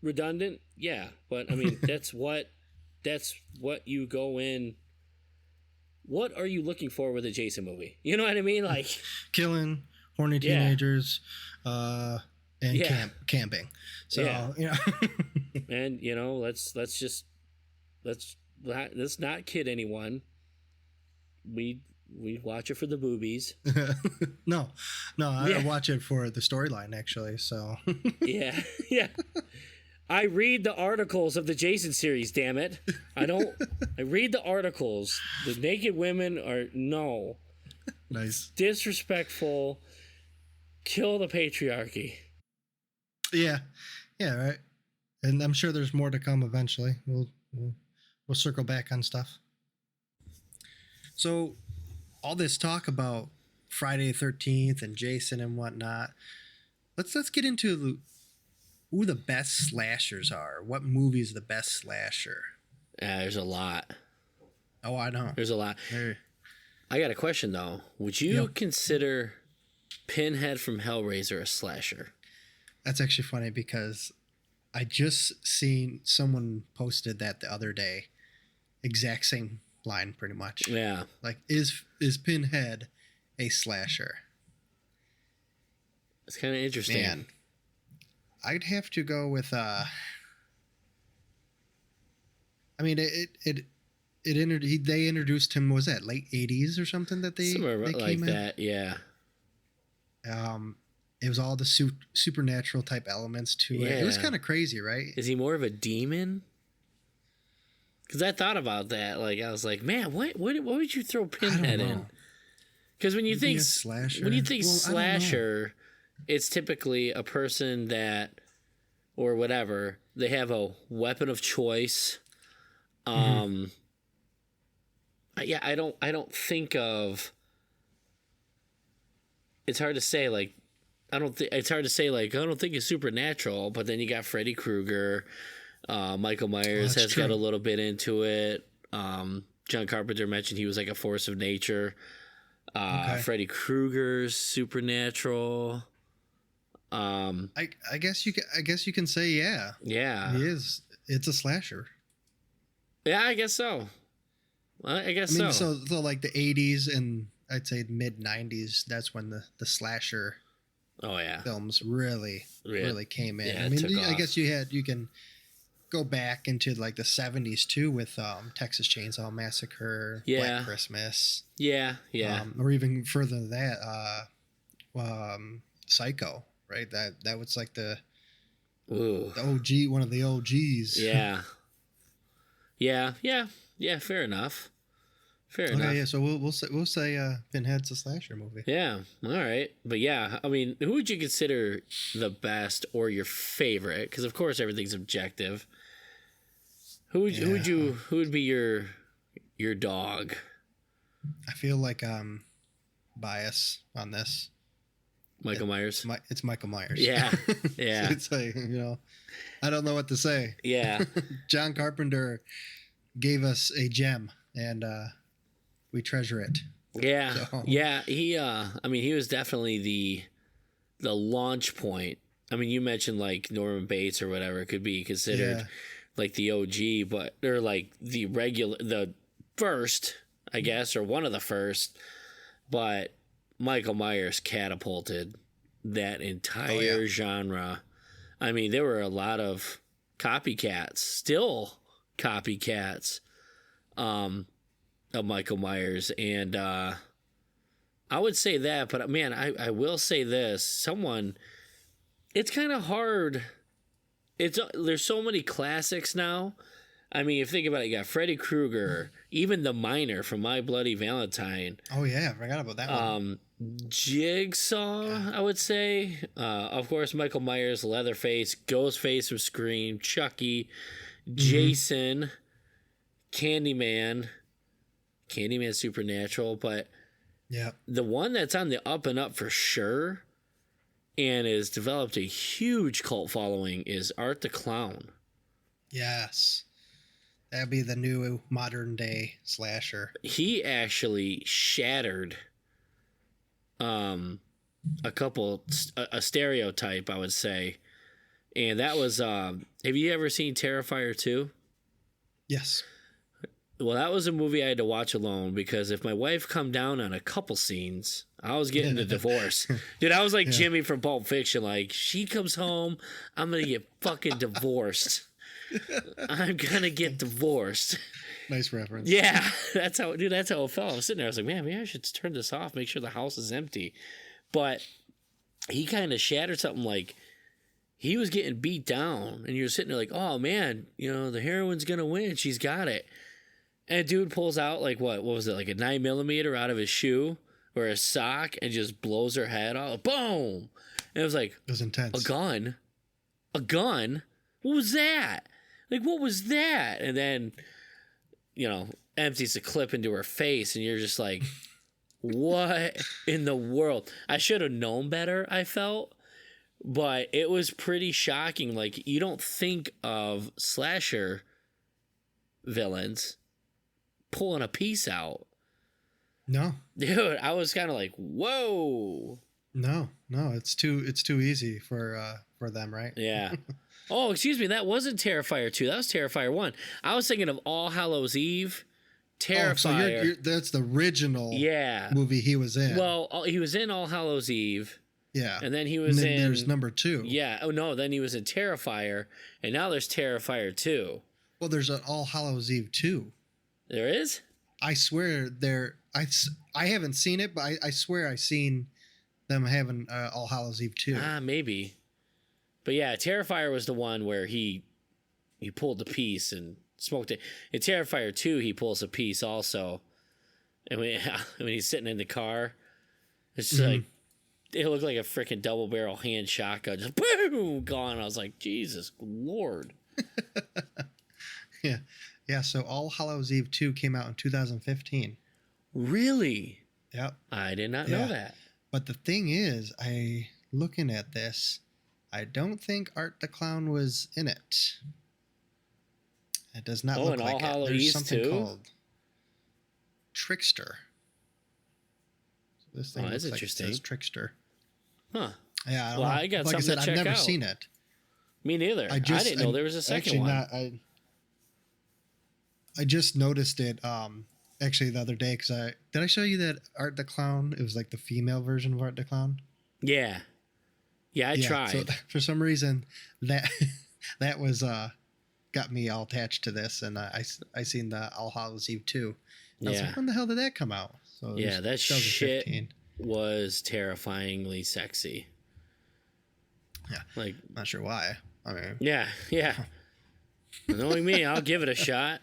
Redundant, yeah, but that's what you go in. What are you looking for with a Jason movie? You know what I mean? Like killing, horny teenagers, and camping. So and let's not kid anyone. We watch it for the boobies. No, I watch it for the storyline actually. So yeah. I read the articles of the Jason series. Damn it! I read the articles. The naked women are nice, disrespectful. Kill the patriarchy. Yeah, right. And I'm sure there's more to come eventually. We'll circle back on stuff. So, all this talk about Friday the 13th and Jason and whatnot. Let's get into who the best slashers are. What movie is the best slasher? There's a lot. Oh, I know. There's a lot. I got a question though. Would you consider Pinhead from Hellraiser a slasher? That's actually funny because I just seen someone posted that the other day. Exact same line, pretty much. Yeah. Like, is Pinhead a slasher? It's kind of interesting. Man, I'd have to go with. They introduced him. Was that late 80s or something that they like that? Yeah. It was all the supernatural type elements to it. It was kind of crazy, right? Is he more of a demon? Because I thought about that. Like, I was like, man, what would you throw Pinhead in? Because when you think slasher, it's typically a person that, or whatever, they have a weapon of choice. I don't think of. It's hard to say. Like, I don't think it's supernatural. But then you got Freddy Krueger. Michael Myers has got a little bit into it. John Carpenter mentioned he was like a force of nature. Freddy Krueger's supernatural. I guess you can say yeah. Yeah. He is. It's a slasher. Yeah, I guess so. So like the 80s and I'd say mid 90s, that's when the slasher films really came in. Yeah, I guess you can go back into like the 70s too with Texas Chainsaw Massacre, Black Christmas. Yeah. Or even further than that, Psycho, right? That was like the OG, one of the OGs. Yeah, fair enough. Yeah, so we'll say Pinhead's a slasher movie. Yeah, all right. But yeah, who would you consider the best or your favorite? Because of course everything's objective. Who would be your dog? I feel like bias on this. Michael Myers. It's Michael Myers. Yeah. It's like, I don't know what to say. Yeah. John Carpenter gave us a gem, and we treasure it. Yeah, So, yeah. He, I mean, he was definitely the launch point. I mean, you mentioned like Norman Bates or whatever could be considered yeah. like the OG, but or like the first, I guess, or one of the first. But Michael Myers catapulted that entire genre. I mean, there were a lot of copycats, still copycats, of Michael Myers, and I would say that. But man, I will say this: it's kind of hard. There's so many classics now. I mean, if you think about it, you got Freddy Krueger, even the Miner from My Bloody Valentine. Oh yeah, I forgot about that one. Jigsaw, I would say. Of course, Michael Myers, Leatherface, Ghostface from Scream, Chucky, Jason, Candyman Supernatural. But Yeah. the one that's on the up and up for sure and has developed a huge cult following is Art the Clown. Yes. That'd be the new modern day slasher. He actually shattered a stereotype, I would say. And that was have you ever seen Terrifier 2? Yes. Well, that was a movie I had to watch alone because if my wife come down on a couple scenes, I was getting a divorce. Dude, I was like Jimmy from Pulp Fiction. Like, she comes home, I'm going to get fucking divorced. I'm going to get divorced. Nice reference. Yeah, that's how it felt. I was sitting there. I was like, man, maybe I should turn this off, make sure the house is empty. But he kind of shattered something like he was getting beat down, and you're sitting there like, oh, man, the heroine's going to win. She's got it. And a dude pulls out like what was it, like a 9mm out of his shoe or a sock and just blows her head off. Boom! And it was like, it was intense. A gun? What was that? Like, what was that? And then, empties a clip into her face, and you're just like, what in the world? I should have known better, I felt. But it was pretty shocking. Like, you don't think of slasher villains pulling a piece out. No. Dude, I was kind of like, whoa. No, it's too easy for them, right? Yeah. Oh, excuse me, that wasn't Terrifier 2. That was Terrifier 1. I was thinking of All Hallows Eve, Terrifier. Oh, so that's the original movie he was in. Well, he was in All Hallows Eve. Yeah. And then he was in... there's number 2. Yeah. Oh, no, then he was in Terrifier, and now there's Terrifier 2. Well, there's an All Hallows Eve 2. There is? I swear I haven't seen it, but I swear I seen them having All Hallows Eve 2. Maybe. But yeah, Terrifier was the one where he pulled the piece and smoked it. In Terrifier 2, he pulls a piece also. And when he's sitting in the car, it's just like, it looked like a freaking double barrel hand shotgun. Just boom, gone. I was like, Jesus Lord. Yeah. Yeah, so All Hallows Eve 2 came out in 2015. Really? Yep. I did not know that. But the thing is, looking at this, I don't think Art the Clown was in it. It does not look like it. There's something called Trickster. So this thing looks like interesting. It says Trickster. Huh. Yeah, I don't know. I got like something I said, to check I've never out. seen it. Me neither. I didn't know there was a second one. I just noticed it actually the other day because did I show you that Art the Clown? It was like the female version of Art the Clown. Yeah. Yeah, I tried. So for some reason that was got me all attached to this, and I seen the All Hallows Eve 2. I was like, when the hell did that come out? So yeah, that shit was terrifyingly sexy. Yeah, like not sure why. I mean, yeah. Knowing me, I'll give it a shot.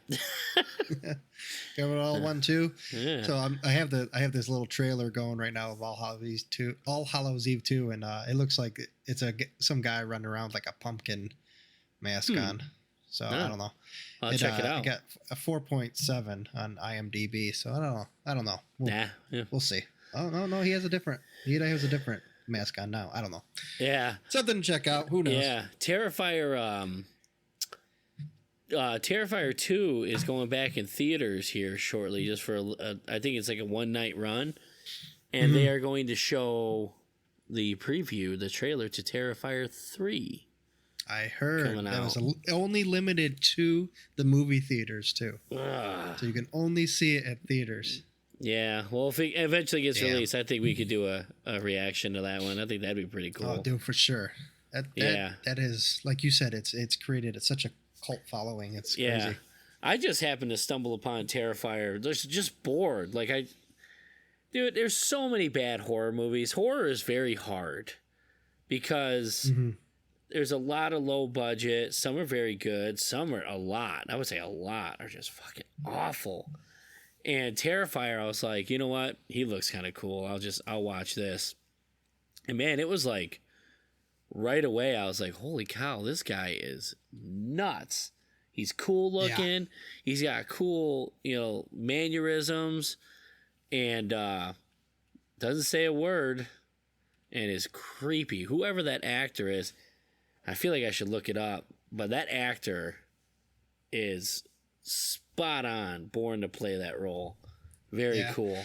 Give it all 1, 2. Yeah. So I have this little trailer going right now of All Hallows Eve 2, and it looks like it's some guy running around with like a pumpkin mask on. So I don't know. I'll check it out. I got a 4.7 on IMDb, so I don't know. We'll see. Oh no, he has a different mask on now. I don't know. Yeah. Something to check out. Who knows? Yeah. Terrifier Terrifier 2 is going back in theaters here shortly, just for I think it's like a one night run, and they are going to show the preview, the trailer to Terrifier 3. I heard that was only limited to the movie theaters too, so you can only see it at theaters. Yeah, well, if it eventually gets released, I think we could do a reaction to that one. I think that'd be pretty cool. Oh, dude, for sure. That is, like you said, it's created such a cult following. It's crazy. Yeah. I just happened to stumble upon Terrifier. There's just bored. Dude, there's so many bad horror movies. Horror is very hard because there's a lot of low budget. Some are very good. Some are I would say a lot are just fucking awful. And Terrifier, I was like, you know what? He looks kind of cool. I'll watch this. And man, it was like right away, I was like, holy cow, this guy is nuts. He's cool looking. Yeah. He's got cool, mannerisms, and doesn't say a word, and is creepy. Whoever that actor is, I feel like I should look it up, but that actor is spot on, born to play that role. Very cool.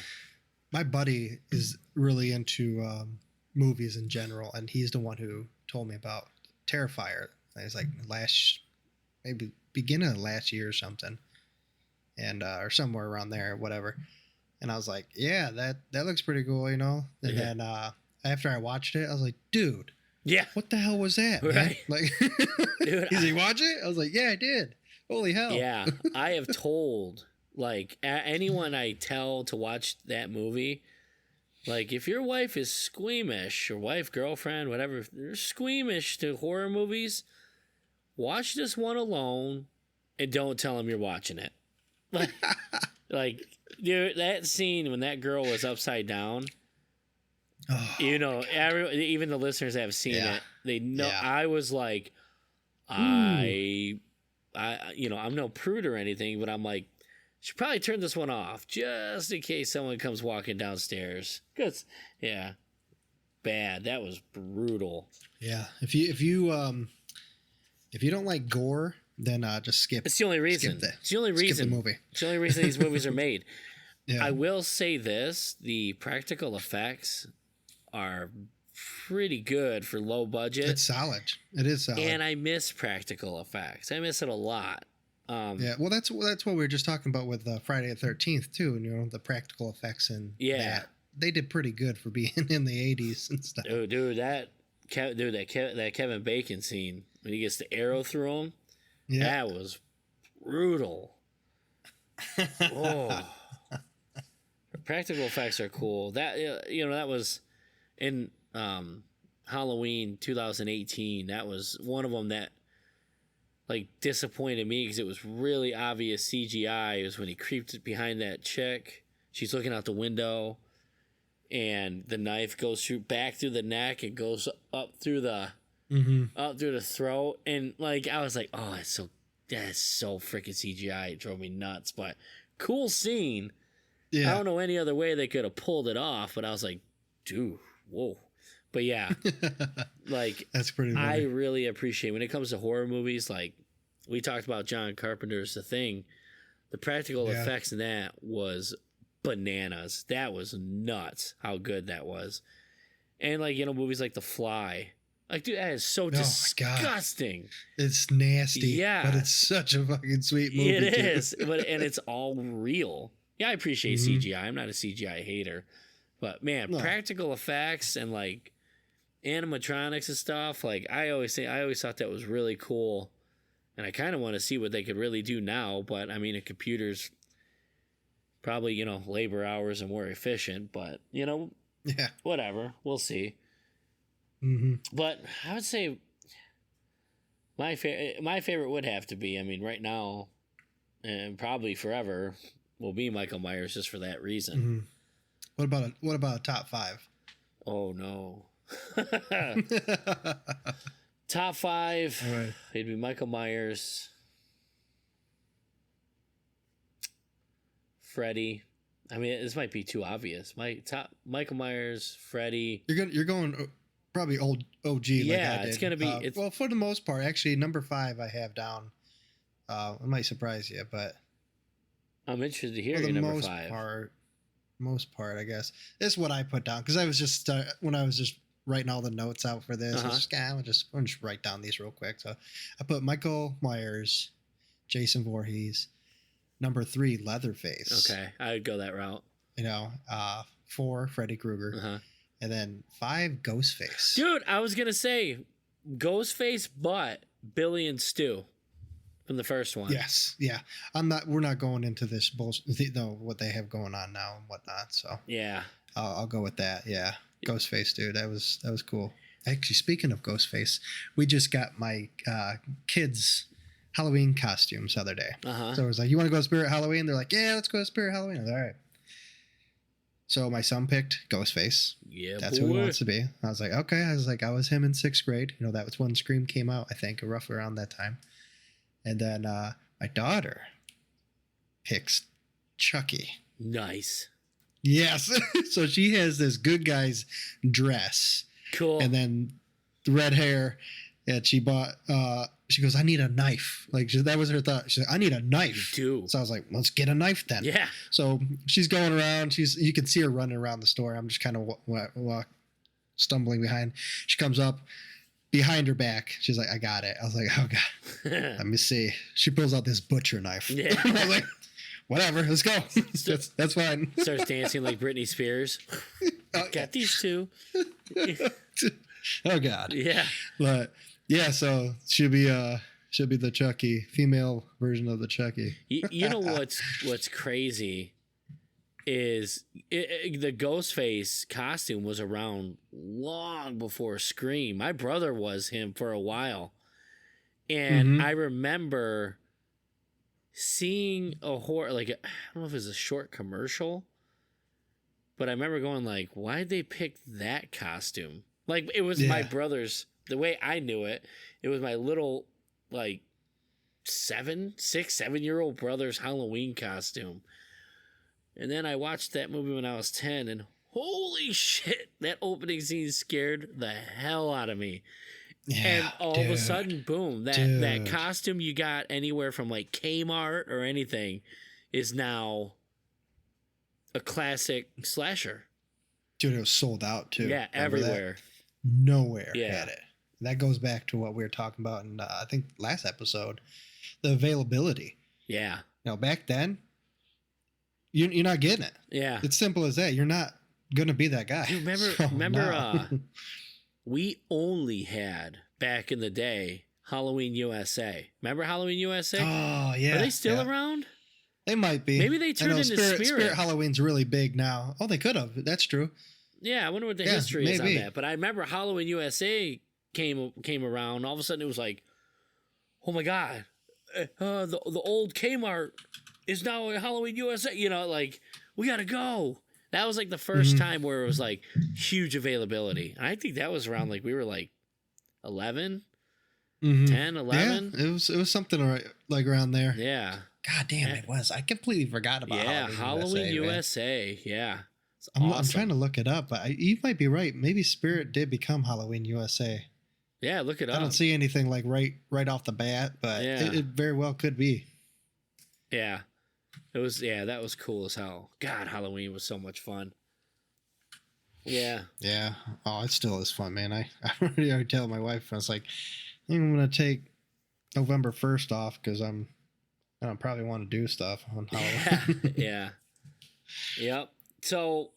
My buddy is really into movies in general, and he's the one who told me about Terrifier. It was like maybe beginning of last year or something, and or somewhere around there, whatever. And I was like, yeah, that looks pretty cool, And then after I watched it, I was like, dude, what the hell was that, man? Right. Like, did he watch it? I was like, yeah, I did. Holy hell. Yeah, I have told anyone I tell to watch that movie, like, if your wife is squeamish, or wife, girlfriend, whatever, if they're squeamish to horror movies, watch this one alone and don't tell them you're watching it. Like, dude, that scene when that girl was upside down, even the listeners that have seen it, they know. I was like, I'm no prude or anything, but I'm like, should probably turn this one off just in case someone comes walking downstairs. Cause bad. That was brutal. Yeah. If you don't like gore, then just skip. It's the only reason. It's the only reason. Skip the movie. It's the only reason these movies are made. Yeah. I will say this: the practical effects are pretty good for low budget. It's solid. It is solid. And I miss practical effects. I miss it a lot. Well, that's what we were just talking about with Friday the 13th too. The practical effects and that. They did pretty good for being in the 80s and stuff. That Kevin Bacon scene when he gets the arrow through him, that was brutal. Oh, practical effects are cool. That that was in Halloween 2018. That was one of them that disappointed me because it was really obvious CGI. It was when he creeped behind that chick. She's looking out the window, and the knife goes back through the neck. It goes up through the throat, and I was like, oh, that's so freaking CGI. It drove me nuts, but cool scene. Yeah. I don't know any other way they could have pulled it off, but I was like, dude, whoa. But yeah, that's pretty funny. I really appreciate when it comes to horror movies. We talked about John Carpenter's The Thing. The practical effects in that was bananas. That was nuts how good that was. And movies like The Fly. Dude, that is so disgusting. It's nasty. Yeah. But it's such a fucking sweet movie. It is. And it's all real. Yeah, I appreciate CGI. I'm not a CGI hater. But man, practical effects and animatronics and stuff, I always thought that was really cool. And I kind of want to see what they could really do now, but I mean, a computer's probably, labor hours are more efficient, but whatever, we'll see. But I would say my favorite would have to be, right now and probably forever, will be Michael Myers, just for that reason. What about a top 5? Oh no. Top 5. All right. It'd be Michael Myers, Freddy. This might be too obvious. Michael Myers, Freddy. You're going probably old OG. Yeah, it's gonna be. Well, for the most part, actually, number 5 I have down It might surprise you, but I'm interested to hear for your the number 5. most part, I guess. This is what I put down because I was just when I was just writing all the notes out for this. I was just, I'll just write down these real quick. So I put Michael Myers, Jason Voorhees, number 3, Leatherface. Okay, I would go that route. 4, Freddy Krueger, and then 5, Ghostface. Dude, I was gonna say Ghostface, but Billy and Stu from the first one. Yes, yeah. We're not going into this bullshit. What they have going on now and whatnot. So yeah, I'll go with that. Yeah, Ghostface, dude. That was cool. Actually, speaking of Ghostface, we just got my kids' Halloween costumes the other day. So I was like, "You want to go to Spirit Halloween?" They're like, "Yeah, let's go to Spirit Halloween." I was like, all right. So my son picked Ghostface. Yeah, that's who he wants to be. I was like, okay. I was him in 6th grade. That was when Scream came out. I think roughly around that time. And then my daughter picks Chucky. Nice. Yes. So she has this good guy's dress. Cool. And then the red hair. And she bought, she goes, I need a knife. Like that was her thought. She's like, I need a knife. You do. So I was like, let's get a knife then. Yeah. So she's going around. You can see her running around the store. I'm just kind of stumbling behind. She comes up. Behind her back, she's like, I got it. I was like, oh God, let me see. She pulls out this butcher knife. Yeah. I was like, whatever, let's go. That's fine. Starts dancing like Britney Spears. Got these two. Oh God. Yeah. But yeah, so she'll be the Chucky, female version of the Chucky. You know what's crazy is the Ghostface costume was around long before Scream. My brother was him for a while. And I remember seeing a horror, like, I don't know if it was a short commercial, but I remember going like, why'd they pick that costume? Like, it was my brother's, the way I knew it, it was my little, like, 7-year-old brother's Halloween costume. And then I watched that movie when I was 10, and holy shit, that opening scene scared the hell out of me. Yeah, and all of a sudden, boom, that costume you got anywhere from like Kmart or anything is now a classic slasher. Dude, it was sold out too. Yeah, everywhere. Nowhere had it. That goes back to what we were talking about in, I think, last episode, the availability. Yeah. Back then, you're not getting it. Yeah. It's simple as that. You're not going to be that guy. Dude, remember we only had, back in the day, Halloween USA. Remember Halloween USA? Oh, yeah. Are they still around? They might be. Maybe they turned into Spirit. Halloween's really big now. Oh, they could have. That's true. Yeah, I wonder what the history is on that. But I remember Halloween USA came around. All of a sudden, it was like, oh my God, the old Kmart is now at Halloween USA. Like, we got to go. That was like the first time where it was like huge availability. And I think that was around like we were like 11, 10, 11. Yeah, it was something like around there. Yeah. God damn, it was. I completely forgot about Halloween USA. Yeah. I'm trying to look it up, but you might be right. Maybe Spirit did become Halloween USA. Yeah, look it up. I don't see anything like right off the bat, but it very well could be. Yeah. It was, that was cool as hell. God, Halloween was so much fun. Yeah. Yeah. Oh, it still is fun, man. I already tell my wife, I was like, I think I'm going to take November 1st off because I don't probably want to do stuff on Halloween. Yeah. Yep. So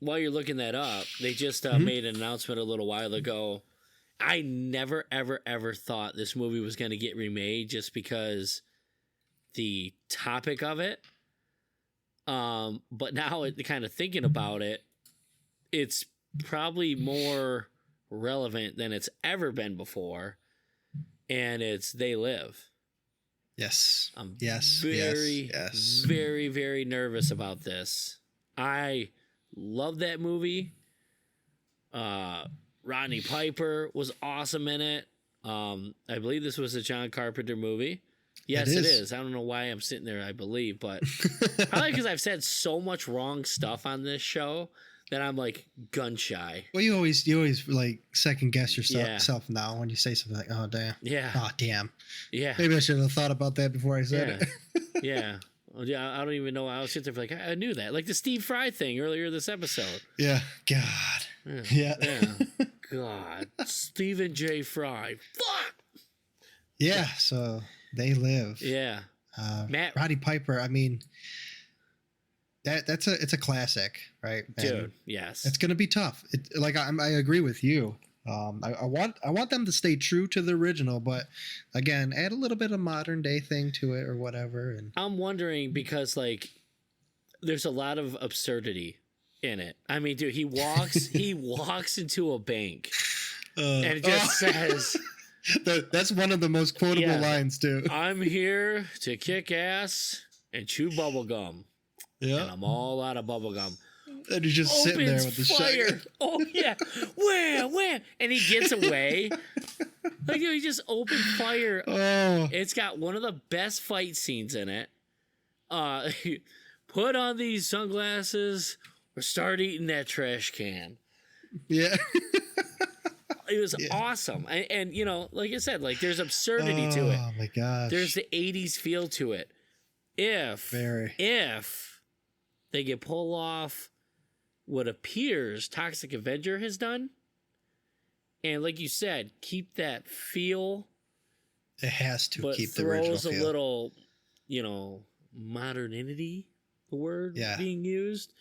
while you're looking that up, they just made an announcement a little while ago. I never, ever, ever thought this movie was going to get remade just because the topic of it. But now kind of thinking about it, it's probably more relevant than it's ever been before. And it's They Live. Yes. I'm very, very, very nervous about this. I love that movie. Rodney Piper was awesome in it. I believe this was a John Carpenter movie. Yes, it is. I don't know why I'm sitting there, I believe, but probably because I've said so much wrong stuff on this show that I'm like gun shy. Well, you always like second guess yourself now when you say something like, "Oh damn." Yeah. Oh damn. Yeah. Maybe I should have thought about that before I said it. Yeah. Well, yeah. I don't even know. I was sitting there like I knew that, like the Steve Fry thing earlier this episode. Yeah. God. Yeah. God. Stephen J. Fry. Fuck. Yeah. So they live. Yeah. Matt Roddy Piper. I mean, it's a classic, right? Dude. And yes. it's gonna be tough. I agree with you. I want them to stay true to the original, but again, add a little bit of modern day thing to it or whatever. And I'm wondering because like there's a lot of absurdity in it. I mean, dude, he walks into a bank and it just says that's one of the most quotable lines too. I'm here to kick ass and chew bubble gum. Yeah. And I'm all out of bubble gum. And he's just sitting there with the fire. Oh yeah, wham, and he gets away. Like dude, he just opened fire. Oh, it's got one of the best fight scenes in it. Put on these sunglasses or start eating that trash can. Yeah, it was awesome. And you know, like I said, like there's absurdity to it. Oh my gosh, there's the '80s feel to it. If they get pulled off what appears Toxic Avenger has done, and like you said, keep that feel. It has to but keep the original feel. Throws a little, you know, modernity, the word being used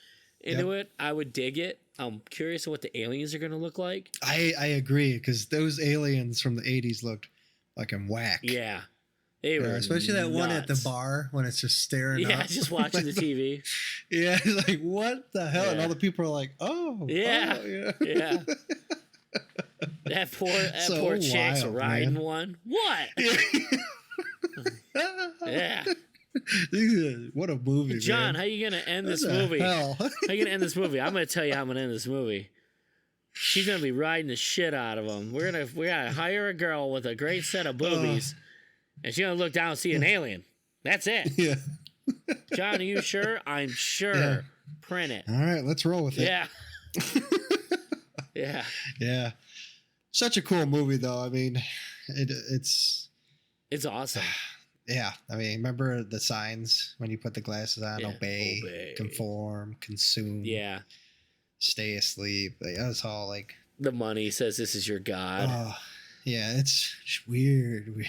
into it. I would dig it. I'm curious what the aliens are going to look like. I agree, because those aliens from the 80s looked fucking whack. Yeah. They were especially that one at the bar when it's just staring up. Yeah, just watching the TV. Yeah, it's like, what the hell? And all the people are like, oh. Yeah. Oh, yeah. That poor chick's riding one. What? Yeah. What a movie, John, man. how you going to end this movie? How you going to end this movie? I'm going to tell you how I'm going to end this movie. She's going to be riding the shit out of him. We got to hire a girl with a great set of boobies. And she's going to look down and see an alien. That's it. Yeah. John, are you sure? I'm sure. Yeah. Print it. All right, let's roll with it. Yeah. Yeah. Yeah. Such a cool movie, though. I mean, it's awesome. Yeah. I mean, remember the signs when you put the glasses on? Obey, conform, consume. Yeah. Stay asleep. Like, that's all like... The money says this is your god. Yeah, it's weird.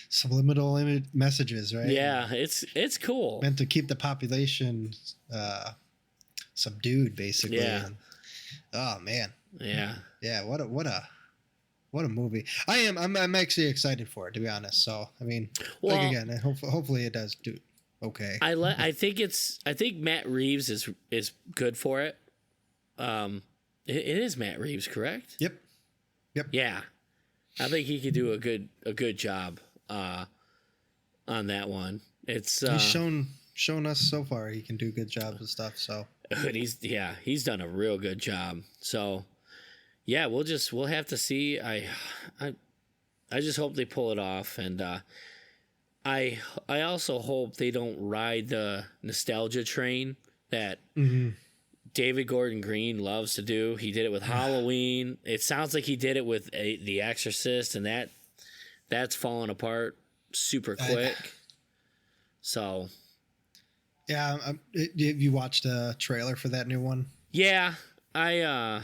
Subliminal messages, right? Yeah, it's cool. Meant to keep the population subdued, basically. Yeah. Oh man. Yeah. Yeah. What a movie. I'm actually excited for it, to be honest. So I mean, like again, hopefully it does do okay. I think Matt Reeves is good for it. It is Matt Reeves, correct? Yep. Yeah. I think he could do a good job on that one. It's he's shown us so far he can do good jobs and stuff. So he's done a real good job. So yeah, we'll have to see. I just hope they pull it off, and I also hope they don't ride the nostalgia train that David Gordon Green loves to do. He did it with Halloween. It sounds like he did it with The Exorcist, and that's falling apart super quick. So, yeah, have you watched a trailer for that new one? Yeah, I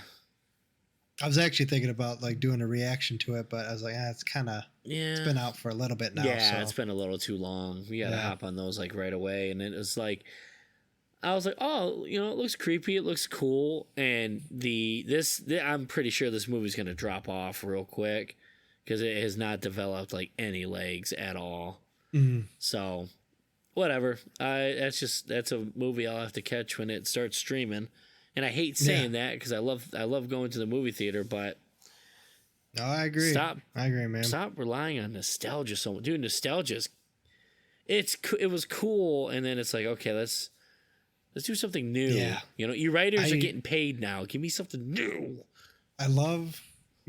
was actually thinking about like doing a reaction to it, but I was like, it's kind of it's been out for a little bit now. Yeah, so. It's been a little too long. We gotta hop on those like right away, and it was like. I was like, oh, you know, it looks creepy. It looks cool. And I'm pretty sure this movie's going to drop off real quick because it has not developed like any legs at all. Mm-hmm. So whatever. That's a movie I'll have to catch when it starts streaming. And I hate saying that because I love going to the movie theater, but no, I agree. I agree, man. Stop relying on nostalgia so much. Dude, nostalgia it was cool. And then it's like, okay, let's do something new. Yeah. You know, you writers are getting paid now. Give me something new. I love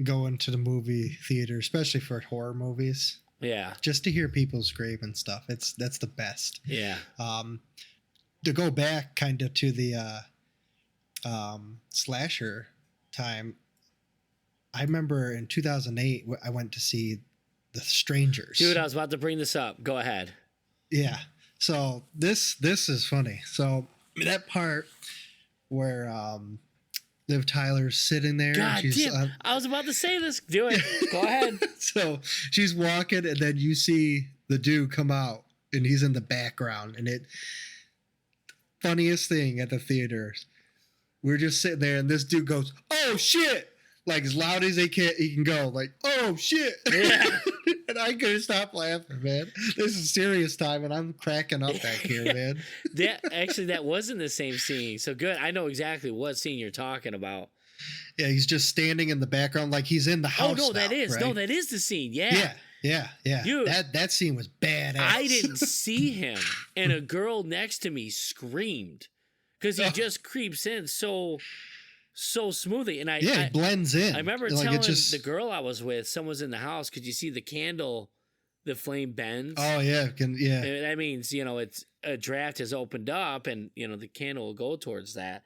going to the movie theater, especially for horror movies. Yeah. Just to hear people scream and stuff. That's the best. Yeah. To go back kind of to the slasher time, I remember in 2008 I went to see The Strangers. Dude, I was about to bring this up. Go ahead. Yeah. So this is funny. So that part where Liv Tyler's sitting there. God she's, damn. I was about to say this. Do it. Go ahead. So she's walking, and then you see the dude come out, and he's in the background. And funniest thing at the theaters, we're just sitting there, and this dude goes, "Oh shit!" Like as loud as he can go, like, "Oh shit!" Yeah. And I couldn't stop laughing, man. This is serious time, and I'm cracking up back here, man. That wasn't the same scene. So good. I know exactly what scene you're talking about. Yeah, he's just standing in the background like he's in the house. Oh no, now, that is right? No, that is the scene. Yeah. Yeah. Dude, that scene was badass. I didn't see him, and a girl next to me screamed because he just creeps in so smoothly, and he blends in. I remember telling the girl I was with, someone's in the house. Could you see the candle? The flame bends. Oh yeah, And that means it's a draft has opened up, and the candle will go towards that.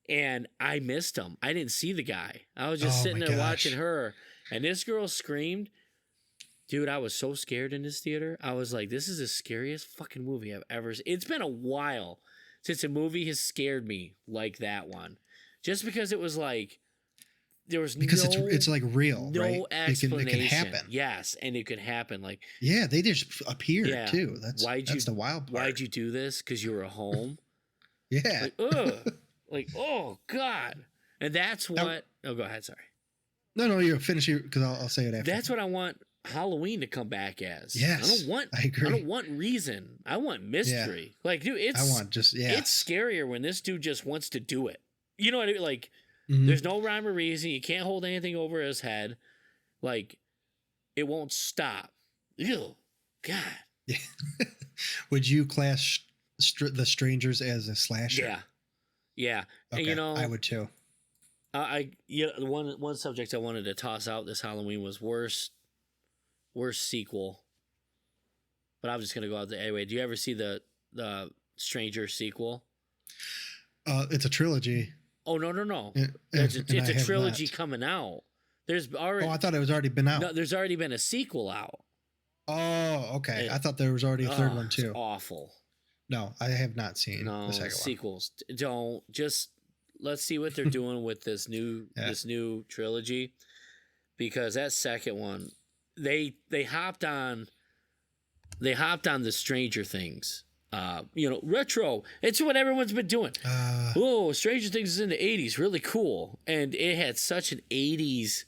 And I missed him. I didn't see the guy. I was just sitting there watching her, and this girl screamed. Dude, I was so scared in this theater. I was like, "This is the scariest fucking movie I've ever seen." It's been a while since a movie has scared me like that one. Just because it was like there was it's like real, no right? explanation. It can happen. Yes, and it could happen. Like they just appear too. That's the wild part. Why'd you do this? Because you were home. Yeah. Like, ugh. Like, oh God. And that's what. Oh, go ahead. Sorry. No, you're finishing because I'll say it after. That's what I want Halloween to come back as. Yes. I agree. I don't want reason. I want mystery. Yeah. Like, dude, it's scarier when this dude just wants to do it. You know what I mean? Like, there's no rhyme or reason. You can't hold anything over his head. Like, it won't stop. Ew. God. Yeah. Would you class The Strangers as a slasher? Yeah. Okay, And, I would too. One subject I wanted to toss out this Halloween was worst sequel. But I'm just gonna go out there anyway. Do you ever see the Stranger sequel? It's a trilogy. Oh no! It's a trilogy coming out. There's already. Oh, I thought it was already been out. No, there's already been a sequel out. Oh, okay. I thought there was already a third one too. It's awful. No, I have not seen the second sequels. Don't just let's see what they're doing with this new trilogy, because that second one they hopped on the Stranger Things. Retro. It's what everyone's been doing. Stranger Things is in the 80s. Really cool. And it had such an 80s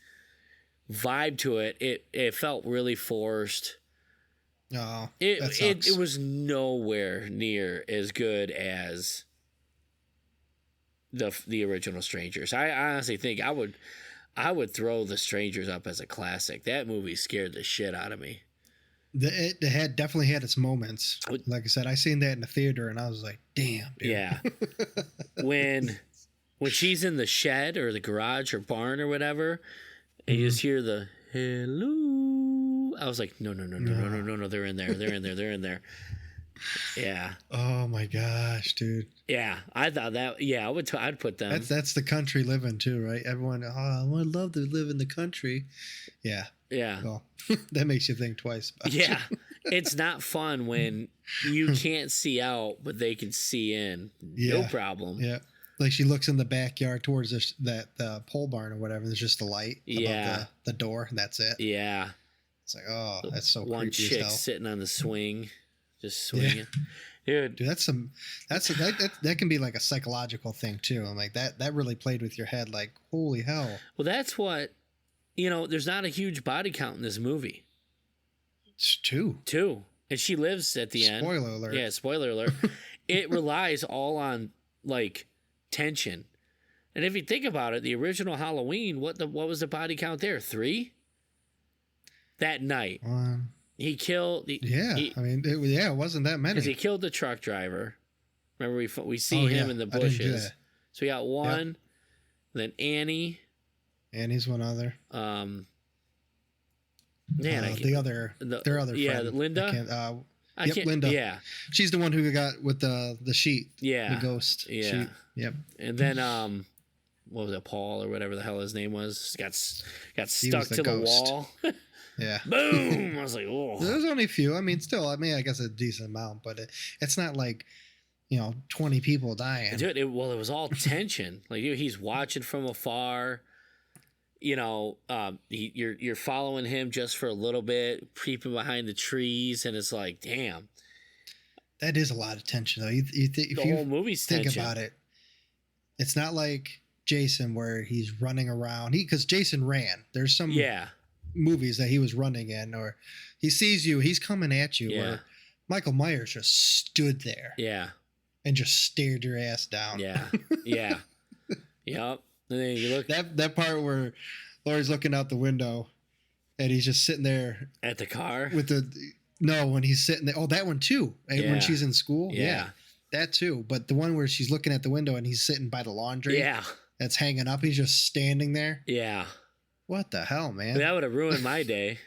vibe to it. It felt really forced. Oh, it was nowhere near as good as the original Strangers. I honestly think I would throw The Strangers up as a classic. That movie scared the shit out of me. It definitely had its moments. Like I said, I seen that in the theater, and I was like, "Damn, dude." Yeah. when she's in the shed or the garage or barn or whatever, and you just hear the hello, I was like, "No, they're in there." Yeah. Oh my gosh, dude. Yeah, I thought that. Yeah, I'd put them. That's the country living too, right? Everyone, I would love to live in the country. Yeah. Yeah. Well, that makes you think twice about it. It's not fun when you can't see out, but they can see in. Yeah. No problem. Yeah. Like she looks in the backyard towards that pole barn or whatever. There's just a light above the door, and that's it. Yeah. It's like, oh, that's so one creepy. Chick sitting on the swing, just swinging. Yeah. Dude, that can be like a psychological thing too. I'm like that really played with your head. Like, holy hell. Well, that's what. There's not a huge body count in this movie. It's two. And she lives at the end. Spoiler alert. Yeah, spoiler alert. It relies all on, like, tension. And if you think about it, the original Halloween, what was the body count there? 3? That night. He killed... it wasn't that many. Because he killed the truck driver. Remember, we see him in the bushes. So we got one, then Annie... Annie's one other. Their other friend. Linda. I Yep, can't, Linda. Yeah. She's the one who got with the sheet. Yeah. The ghost Yeah. sheet. Yep. And then what was it, Paul or whatever the hell his name was, got stuck to the ghost. wall. Yeah. Boom! I was like, oh. There's only a few. I mean, still, I guess a decent amount, but it's not like, 20 people dying. Dude, it was all tension. Like, he's watching from afar. You're following him just for a little bit, creeping behind the trees, and it's like, damn. That is a lot of tension, though. The whole movie's think tension. about it, it's not like Jason where he's running around. Because Jason ran. There's some movies that he was running in, or he sees you, he's coming at you. Yeah. Where Michael Myers just stood there. Yeah. And just stared your ass down. Yeah. Yeah. Yep. And then you look that part where Laurie's looking out the window, and he's just sitting there at the car with when he's sitting there. Oh, that one too. When she's in school. Yeah. That too. But the one where she's looking at the window and he's sitting by the laundry. Yeah. That's hanging up. He's just standing there. Yeah. What the hell, man? That would have ruined my day.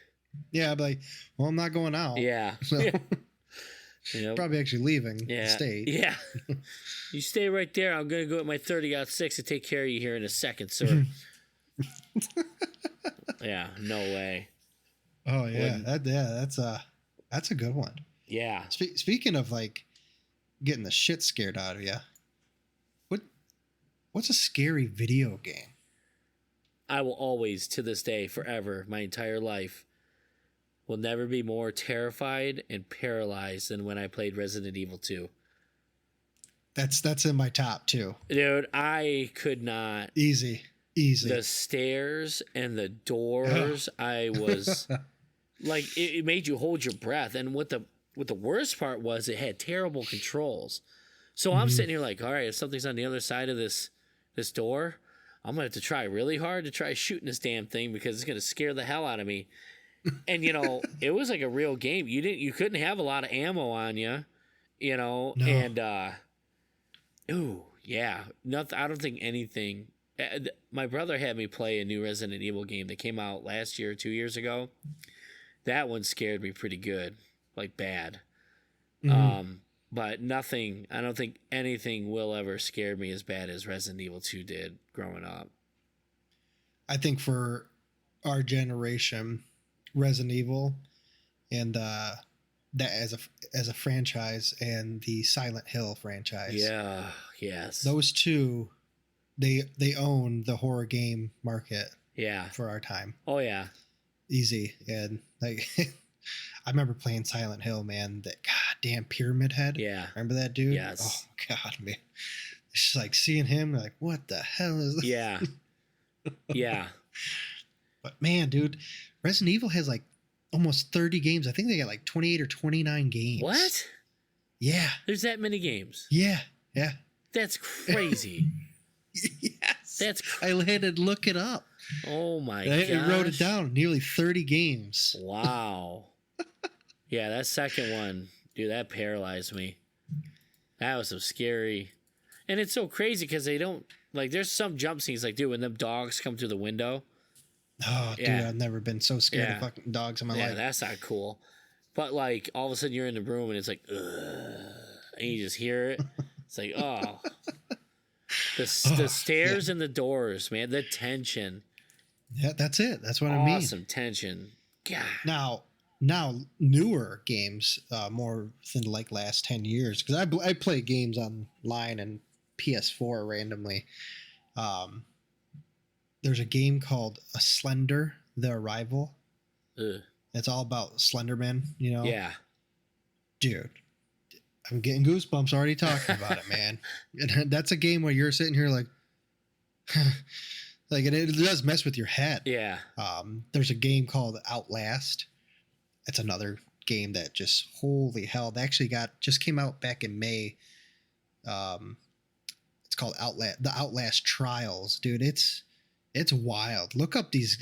Yeah, I'd be like, well, I'm not going out. Yeah. So Yep. probably actually leaving the state. Yeah. You stay right there. I'm going to go at my 30-06 and take care of you here in a second, sir. Yeah, no way. Oh, yeah. That's a good one. Yeah. Speaking of, like, getting the shit scared out of you, what's a scary video game? I will always, to this day, forever, my entire life, will never be more terrified and paralyzed than when I played Resident Evil 2. That's in my top too. Dude, I could not. Easy. The stairs and the doors, I was like, it made you hold your breath. And what the worst part was, it had terrible controls. So I'm sitting here like, all right, if something's on the other side of this door, I'm gonna have to try really hard to try shooting this damn thing because it's gonna scare the hell out of me. And it was like a real game. You couldn't have a lot of ammo on you, No. and nothing. I don't think anything. My brother had me play a new Resident Evil game that came out last year or 2 years ago. That one scared me pretty good, like bad. But nothing. I don't think anything will ever scare me as bad as Resident Evil 2 did growing up. I think for our generation, Resident Evil and that as a franchise, and the Silent Hill franchise. Yeah. Yes. Those two, they own the horror game market. Yeah. For our time. Oh yeah. Easy. And like I remember playing Silent Hill, man. That goddamn Pyramid Head. Yeah. Remember that dude? Yes. Oh God, man. It's just like seeing him, like, what the hell is this? Yeah. Yeah. But man, dude, Resident Evil has like almost 30 games. I think they got like 28 or 29 games. What? Yeah. There's that many games. Yeah. Yeah. That's crazy. Yes. I had to look it up. Oh my god. I wrote it gosh. down. Nearly 30 games. Wow. Yeah, that second one, dude, that paralyzed me. That was some scary. And it's so crazy because they don't, like, there's some jump scenes, like, dude, when them dogs come through the window. Oh, dude, Yeah. I've never been so scared of fucking dogs in my Yeah, life. that's not cool. But, like, all of a sudden you're in the room and it's like, ugh, and you just hear it. It's like, oh. The stairs and the doors, man, the tension. Yeah, that's it. That's what I mean. Awesome tension. God. Now newer games, more than like last 10 years, because I play games online and PS4 randomly. There's a game called A Slender, The Arrival. Ugh. It's all about Slenderman, Yeah. Dude, I'm getting goosebumps already talking about it, man. And that's a game where you're sitting here like, like, and it does mess with your head. Yeah. There's a game called Outlast. It's another game that just, holy hell, they actually just came out back in May. It's called The Outlast Trials, dude. It's wild. Look up these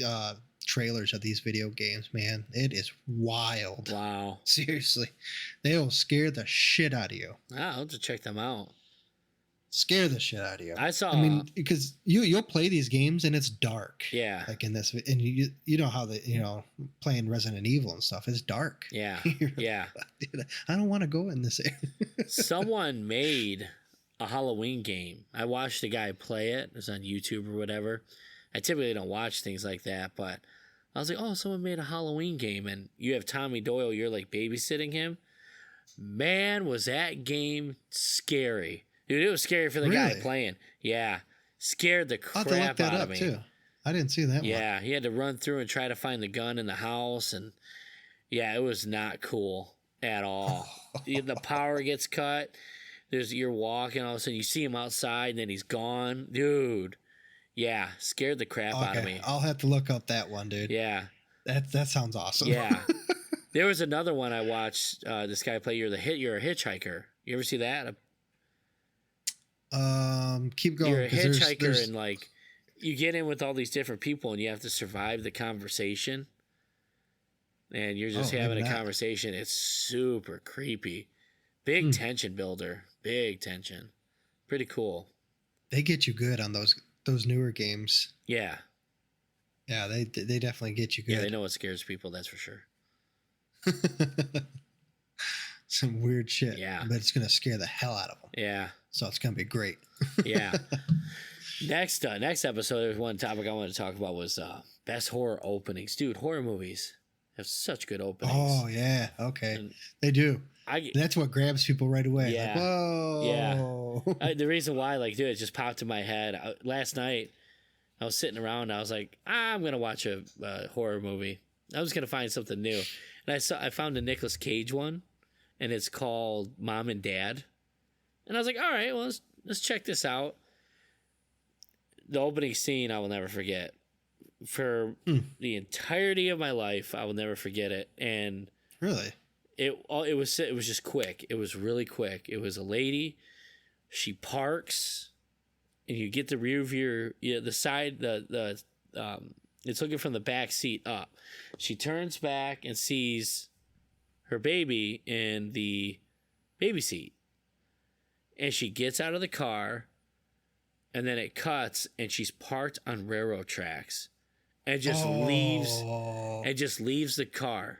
trailers of these video games, man. It is wild. Wow. Seriously, they'll scare the shit out of you. I'll have to check them out. scare the shit out of you. I saw. I mean, because you'll play these games and it's dark. Yeah. Like in this, and you know how playing Resident Evil and stuff is dark. Yeah. Yeah. Dude, I don't want to go in this area. Someone made a Halloween game. I watched a guy play it. It was on YouTube or whatever. I typically don't watch things like that, but I was like, oh, someone made a Halloween game, and you have Tommy Doyle. You're like babysitting him. Man, was that game scary. Dude, it was scary for the guy playing. Yeah. Scared the crap I'll have to look that out up of me. too. I didn't see that one. Yeah, he had to run through and try to find the gun in the house, and yeah, it was not cool at all. The power gets cut. You're walking, all of a sudden you see him outside, and then he's gone. Dude. Yeah, scared the crap out of me. I'll have to look up that one, dude. Yeah. That sounds awesome. Yeah. There was another one I watched. This guy play. You're a hitchhiker. You ever see that? Keep going. You're a hitchhiker, and like you get in with all these different people, and you have to survive the conversation. And you're just having a conversation. It's super creepy. Big tension builder. Big tension. Pretty cool. They get you good on those newer games. Yeah. Yeah, they definitely get you good. Yeah, they know what scares people. That's for sure. Some weird shit. Yeah. But it's going to scare the hell out of them. Yeah. So it's going to be great. Yeah. Next episode, there's one topic I wanted to talk about was best horror openings. Dude, horror movies have such good openings. Oh, yeah. Okay. And they do. That's what grabs people right away. Yeah. Like, whoa. Yeah. The reason why, like, dude, it just popped in my head. Last night, I was sitting around. And I was like, I'm going to watch a horror movie. I was going to find something new. And I found a Nicolas Cage one. And it's called Mom and Dad. And I was like, all right, well, let's check this out. The opening scene, I will never forget. For the entirety of my life, I will never forget it. And really, it was just quick. It was really quick. It was a lady. She parks, and you get the rear view, the side, it's looking from the back seat up. She turns back and sees her baby in the baby seat, and she gets out of the car, and then it cuts, and she's parked on railroad tracks, and just leaves the car.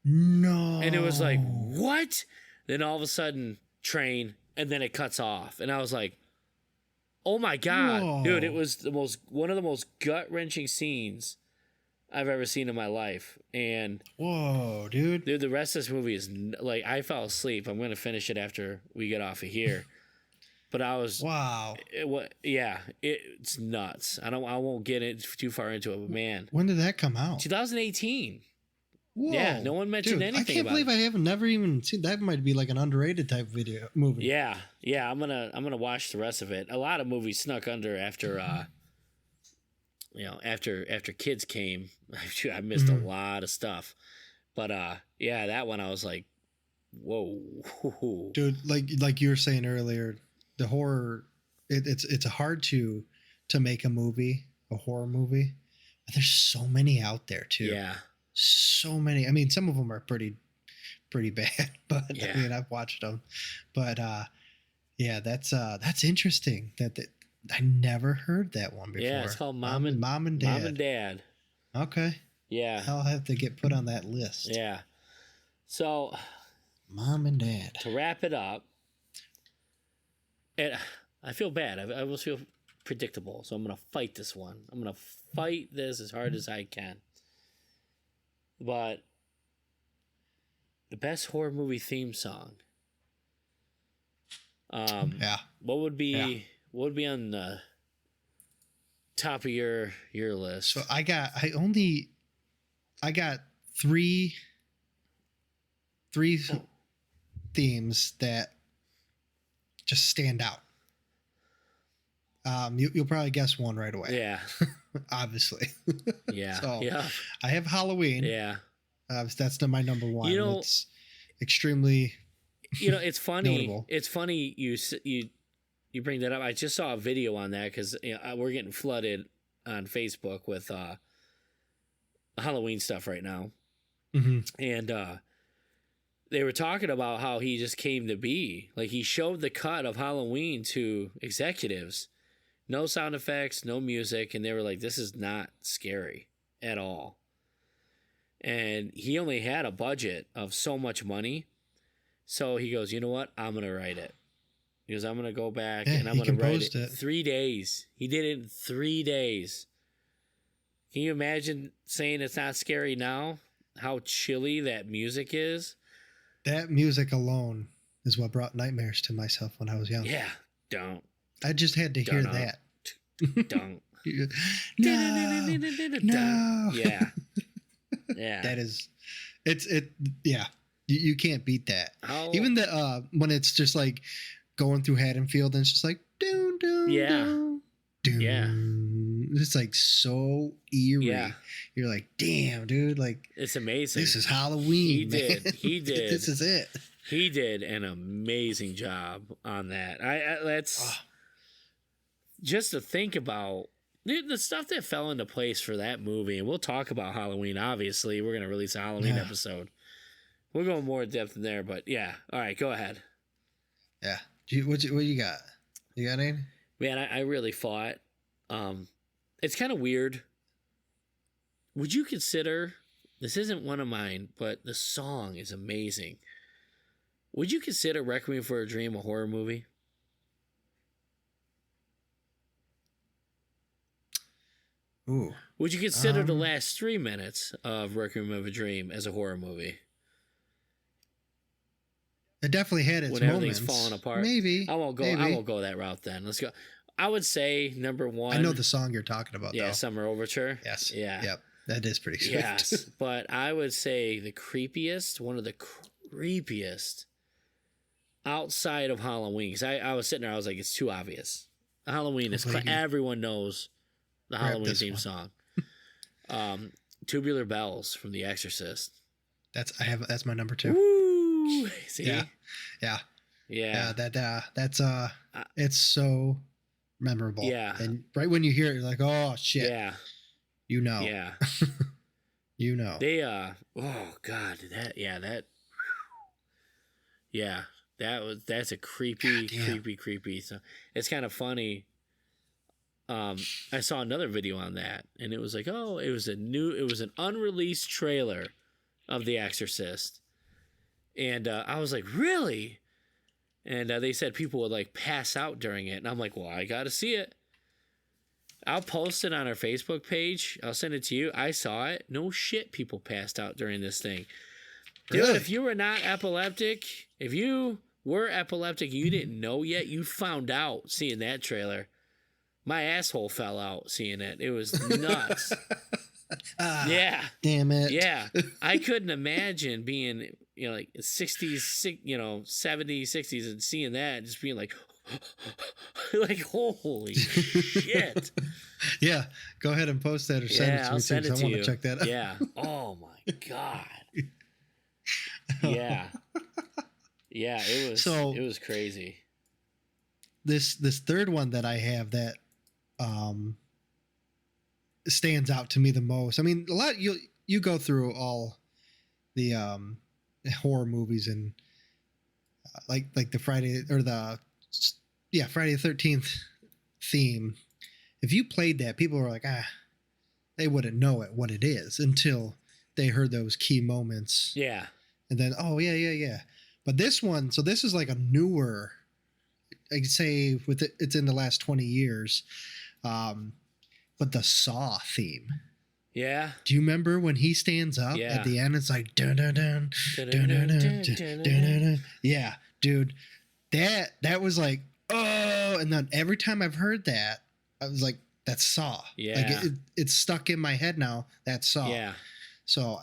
No. And it was like, what? Then all of a sudden, train, and then it cuts off, and I was like, oh my God. Whoa. Dude, it was one of the most gut-wrenching scenes I've ever seen in my life. And whoa, dude, the rest of this movie is like, I fell asleep. I'm going to finish it after we get off of here. But I was it's nuts. I won't get it too far into it, but man, when did that come out? 2018. Whoa, yeah, no one mentioned anything. I can't believe I have never even seen that. Might be like an underrated type movie. Yeah. I'm gonna watch the rest of it. A lot of movies snuck under after after kids came. I missed a lot of stuff, but that one I was like, whoa, dude. Like you were saying earlier, the horror. It's hard to make a horror movie. But there's so many out there too. Yeah. So many. I mean, some of them are pretty bad, but yeah. I mean, I've watched them. But that's interesting. That I never heard that one before. Yeah, it's called Mom and Dad. Mom and Dad. Okay. Yeah. I'll have to get put on that list. Yeah. So, Mom and Dad. To wrap it up, and I feel bad. I almost feel predictable. So I'm going to fight this one. I'm going to fight this as hard as I can. But the best horror movie theme song. What would be on the top of your list? So I got three themes that just stand out. You'll probably guess one right away. Yeah. Obviously. Yeah. So yeah. I have Halloween. Yeah. That's my number one. You know, it's extremely. It's funny. Notable. It's funny you bring that up. I just saw a video on that because we're getting flooded on Facebook with Halloween stuff right now, mm-hmm. and they were talking about how he just came to be. Like, he showed the cut of Halloween to executives. No sound effects, no music, and they were like, this is not scary at all. And he only had a budget of so much money. So he goes, you know what? I'm going to write it. He goes, I'm going to go back and I'm going to write it. 3 days. He did it in 3 days. Can you imagine saying it's not scary now? How chilly that music is? That music alone is what brought nightmares to myself when I was young. Yeah. Don't. I just had to hear that. Don't. No. Yeah. Yeah. That is, yeah. You can't beat that. Even the when it's just like going through Haddonfield and it's just like doon doon doon, doon. Yeah. It's like so eerie. Yeah. You're like, damn, dude, like it's amazing. This is Halloween. He did. This is it. He did an amazing job on that. That's just to think about the stuff that fell into place for that movie. And we'll talk about Halloween. Obviously, we're gonna release a Halloween episode. We'll go more in depth in there, but yeah. All right, go ahead. Yeah. What you got? You got any? Man, I really fought. It's kind of weird. Would you consider, this isn't one of mine, but the song is amazing. Would you consider Requiem for a Dream a horror movie? Ooh. Would you consider the last 3 minutes of Requiem of a Dream as a horror movie? It definitely had its when everything's moments. falling apart. Maybe. I won't go that route then. Let's go. I would say number one. I know the song you're talking about. Yeah, though. Summer Overture. Yes. Yeah. Yep. That is pretty sweet. Yes, but I would say one of the creepiest outside of Halloween. Because I was sitting there, I was like, it's too obvious. Halloween is everyone knows the Halloween theme song. Tubular Bells from The Exorcist. That's my number 2. Woo! See? Yeah. That's it's so memorable. Yeah. And right when you hear it, you're like, oh shit. Yeah. You know. Yeah. You know. They oh God, that's a creepy. So it's kind of funny. I saw another video on that, and it was like, it was an unreleased trailer of The Exorcist, and I was like, really? And they said people would like pass out during it, and I'm like, well, I got to see it. I'll post it on our Facebook page. I'll send it to you. I saw it. No shit, people passed out during this thing. Dude, really? If you were not epileptic, if you were epileptic, you didn't know yet, you found out seeing that trailer. My asshole fell out seeing it. It was nuts. Yeah. Damn it. Yeah. I couldn't imagine being, like 60s, 70s, 60s and seeing that and just being like, like, holy shit. Yeah. Go ahead and post that or send it to me. I'll send it to you. I want to check that out. Yeah. Oh my God. Yeah. Yeah. It was crazy. This third one that I have that stands out to me the most. I mean, a lot you go through all the horror movies and like the Friday the 13th theme. If you played that, people were like, they wouldn't know what it is until they heard those key moments. Yeah. And then, yeah. But this one, so this is like a newer, I'd say it's in the last 20 years. But the Saw theme. Yeah. Do you remember when he stands up at the end? It's like dun dun dun dun dun dun dun dun dun. Yeah, dude. That was like, oh, and then every time I've heard that, I was like, that's Saw. Yeah. Like it's stuck in my head now. That's Saw. Yeah. So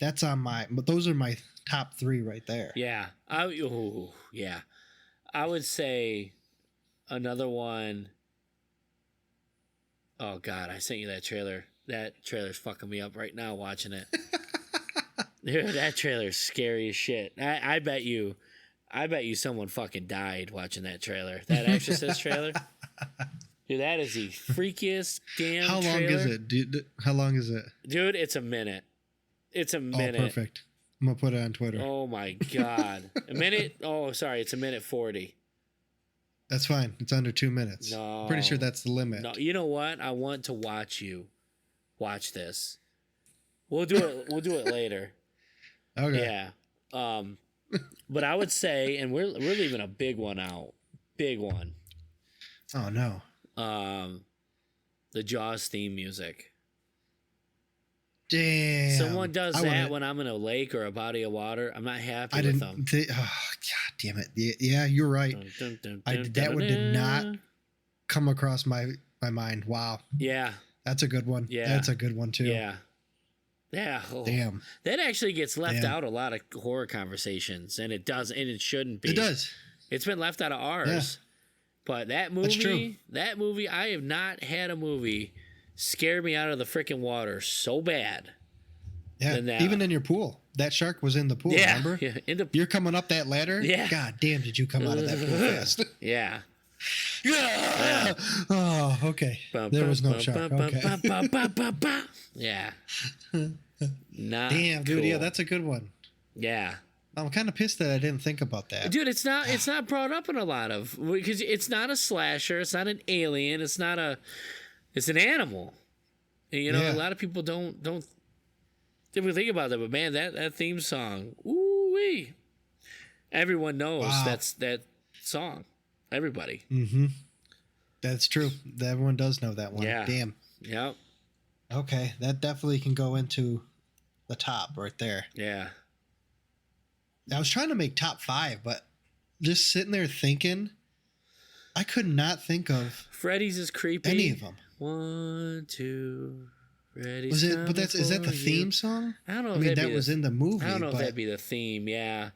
that's on but those are my top 3 right there. Yeah. Yeah. I would say another one. Oh God, I sent you that trailer. That trailer's fucking me up right now watching it. Dude, that trailer's scary as shit. I bet you someone fucking died watching that trailer. That Exorcist trailer. Dude, that is the freakiest damn trailer. How long is it? Dude, how long is it? Dude, it's a minute. It's a minute. Oh, perfect. I'm gonna put it on Twitter. Oh my God. A minute? Oh, sorry. It's a minute 40. That's fine. It's under 2 minutes. No. I'm pretty sure that's the limit. No, you know what? I want to watch you watch this. We'll do it later. Okay. Yeah. But I would say, and we're leaving a big one out. Big one. Oh no. The Jaws theme music. Damn. Someone does that when I'm in a lake or a body of water. I'm not happy with them. Oh God damn it. Yeah, you're right. That one did not come across my mind. Wow. Yeah. That's a good one. Yeah. That's a good one too. Yeah. Yeah. Oh. Damn. That actually gets left out a lot of horror conversations, and it does, and it shouldn't be. It does. It's been left out of ours. Yeah. But that movie, I have not had a movie scare me out of the freaking water so bad. Yeah, even in your pool. That shark was in the pool, remember? Yeah. You're coming up that ladder? Yeah. God damn, did you come out of that pool fast? Yeah. Yeah. Oh, okay. There was no shark. Okay. Yeah. Damn, dude. Cool. Yeah, that's a good one. Yeah. I'm kind of pissed that I didn't think about that. Dude, it's not brought up in a lot of, because it's not a slasher, it's not an alien, it's an animal. You know, a lot of people don't typically think about that, but man, that theme song, ooh-wee. Everyone knows that's that song. Everybody. Mm-hmm. That's true. Everyone does know that one. Yeah. Damn. Yep. Okay, that definitely can go into the top right there. Yeah. I was trying to make top 5, but just sitting there thinking, I could not think of Freddy's is creepy. Any of them. 1, 2, Freddy's. Was it? But is that the theme song? I don't know. I mean, that was in the movie. I don't know if that'd be the theme. Yeah.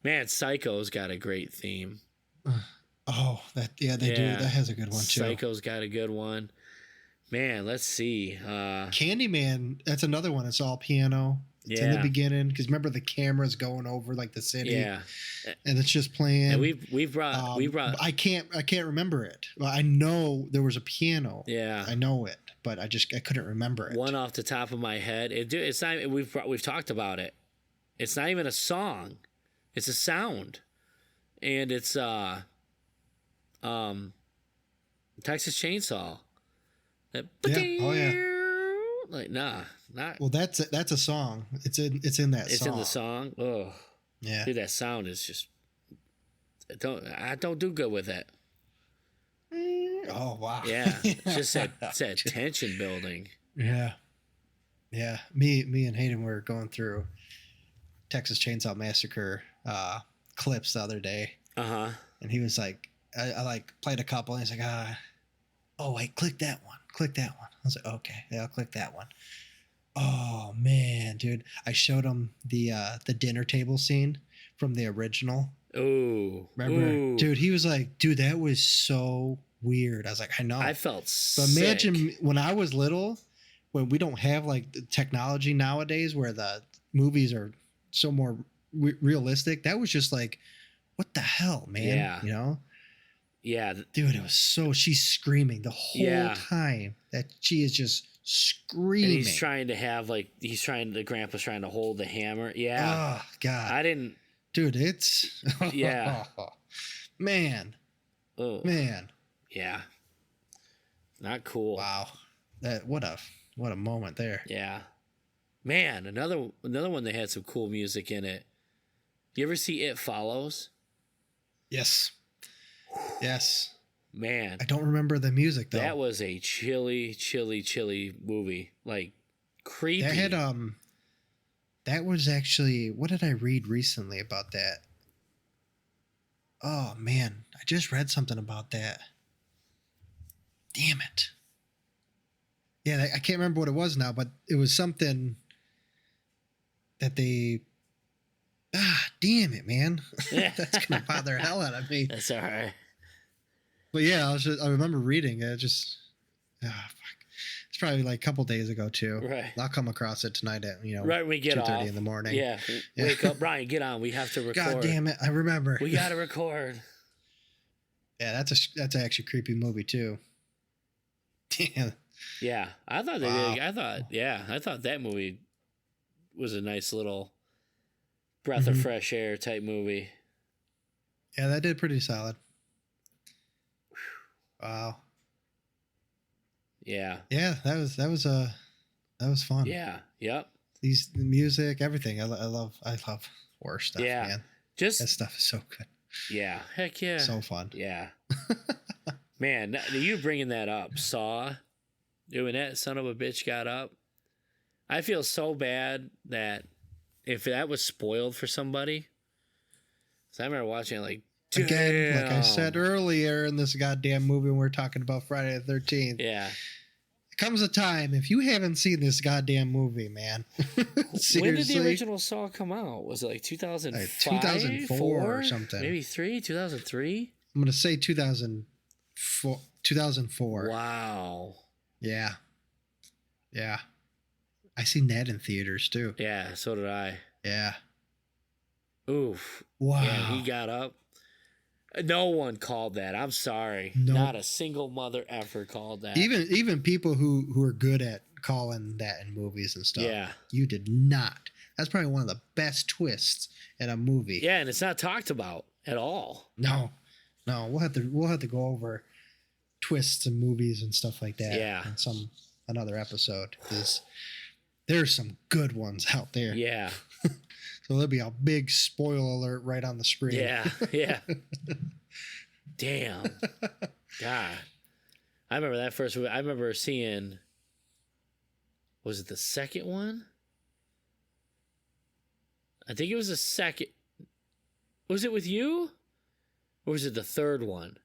Man, Psycho's got a great theme. Oh, they do. That has a good one too. Psycho's got a good one. Man, let's see. Candyman, that's another one. It's all piano. It's in the beginning, because remember the camera's going over like the city. Yeah. And it's just playing. And we've brought I can't remember it. Well, I know there was a piano. Yeah. I know it, but I couldn't remember it. One off the top of my head. It's not, we've talked about it. It's not even a song. It's a sound. And it's Texas Chainsaw. Oh yeah. Like not. Well, that's a song. It's in that song. It's in the song. Oh. Yeah. Dude, that sound is just I don't do good with that. Oh wow. Yeah. It's just that tension building. Yeah. Yeah. Me and Hayden were going through Texas Chainsaw Massacre clips the other day. Uh-huh. And he was like, I like played a couple, and he's like, oh wait, click that one. I was like, okay, yeah, I'll click that one. Oh man, dude. I showed him the dinner table scene from the original. Ooh. Remember? Ooh. Dude, he was like, dude, that was so weird. I was like, I know. I felt sick. But imagine when I was little, when we don't have like the technology nowadays where the movies are so more realistic. That was just like, what the hell, man? Yeah. You know? Yeah. Dude, it was she's screaming the whole time that she is just screaming. And he's trying to have the grandpa's trying to hold the hammer. Yeah. Oh, God. I didn't. Dude, it's. Yeah. Man. Oh. Man. Yeah. Not cool. Wow. What a moment there. Yeah. Man, another one that had some cool music in it. You ever see It Follows? Yes. Yes. Man. I don't remember the music though. That was a chilly movie. Like creepy. That had that was actually, what did I read recently about that? Oh man, I just read something about that. Damn it. Yeah, I can't remember what it was now, but it was something that they. Damn it, man. That's gonna bother the hell out of me. That's all right. But yeah, I remember reading it. Fuck. It's probably like a couple days ago too. Right. I'll come across it tonight at right when we get 2:30 in the morning. Yeah. Wake up, Brian. Get on. We have to record. God damn it! I remember. We gotta record. Yeah, that's actually a creepy movie too. Damn. Yeah, I thought I thought that movie was a nice little breath of fresh air type movie. Yeah, that did pretty solid. Wow. Yeah. Yeah, that was fun. Yeah. Yep. The music, everything. I love horror stuff, Yeah. man. Just That stuff is so good. yeah. Heck yeah. So fun. Yeah. Man, you bringing that up, Saw, when that son of a bitch got up, I feel so bad that if that was spoiled for somebody, so I remember watching it like, again, like I said earlier in this goddamn movie when we're talking about Friday the 13th. Yeah. Comes a time if you haven't seen this goddamn movie, man. When did the original Saw come out? Was it like 2005? Like 2004 or something. Maybe 2003? I'm going to say 2004. 2004. Wow. Yeah. Yeah. I seen that in theaters too. Yeah, so did I. Yeah. Oof. Wow. Yeah, he got up. No one called that. I'm sorry. Nope. Not a single mother ever called that. Even people who are good at calling that in movies and stuff. Yeah. You did not. That's probably one of the best twists in a movie. Yeah, and it's not talked about at all. No. We'll have to go over twists in movies and stuff like that. Yeah. In another episode. Because there's some good ones out there. Yeah. So there'll be a big spoiler alert right on the screen. Yeah. Yeah. Damn. God. I remember that first movie. I remember seeing, was it the second one? I think it was the second. Was it with you? Or was it the third one?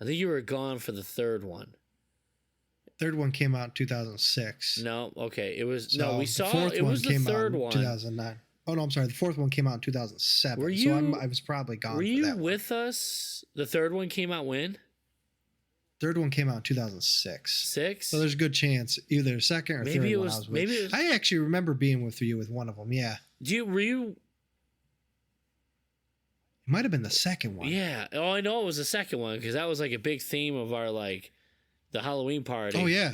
I think you were gone for the third one. Third one came out in 2006. No, okay. It was, So no, we the saw, fourth it one was the came out third in one. 2009. Oh, no, I'm sorry. The fourth one came out in 2007. Were so you- I was probably gone Were for you that one. with us? The third one came out when? Third one came out in 2006. 6? So there's a good chance either second or Maybe third it one was- I was with. maybe it was- I actually remember being with you with one of them. Yeah. Were you? It might have been the second one. Yeah. Oh, I know it was the second one because that was like a big theme of our the Halloween party. Oh, yeah.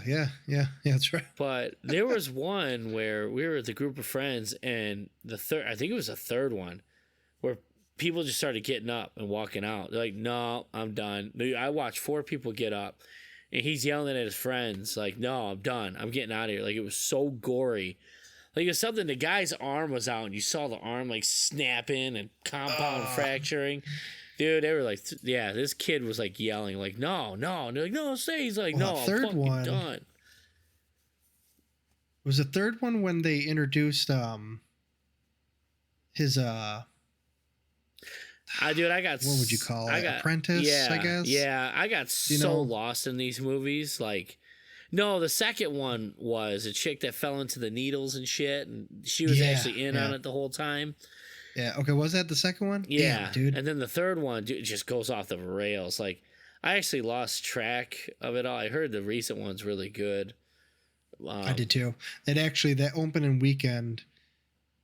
That's right. But there was one where we were with a group of friends, and I think it was the third one, where people just started getting up and walking out. They're like, "No, I'm done." I watched 4 people get up, and he's yelling at his friends, like, "No, I'm done. I'm getting out of here." Like, it was so gory. Like, it was something, the guy's arm was out, and you saw the arm, like, snapping and compound fracturing. Dude, they were like, yeah, this kid was, like, yelling, like, no. And they're like, no, stay. He's like, Well, no, the third I'm fucking one- done. Was the third one when they introduced his Dude, I got... what would you call it? got, Apprentice, yeah, I guess? Yeah, I got so lost in these movies. Like, no, the second one was a chick that fell into the needles and shit, and she was actually in on it the whole time. Yeah, okay, was that the second one? Yeah, Damn, dude. And then the third one, dude, just goes off the rails. Like, I actually lost track of it all. I heard the recent one's really good. I did too. That opening weekend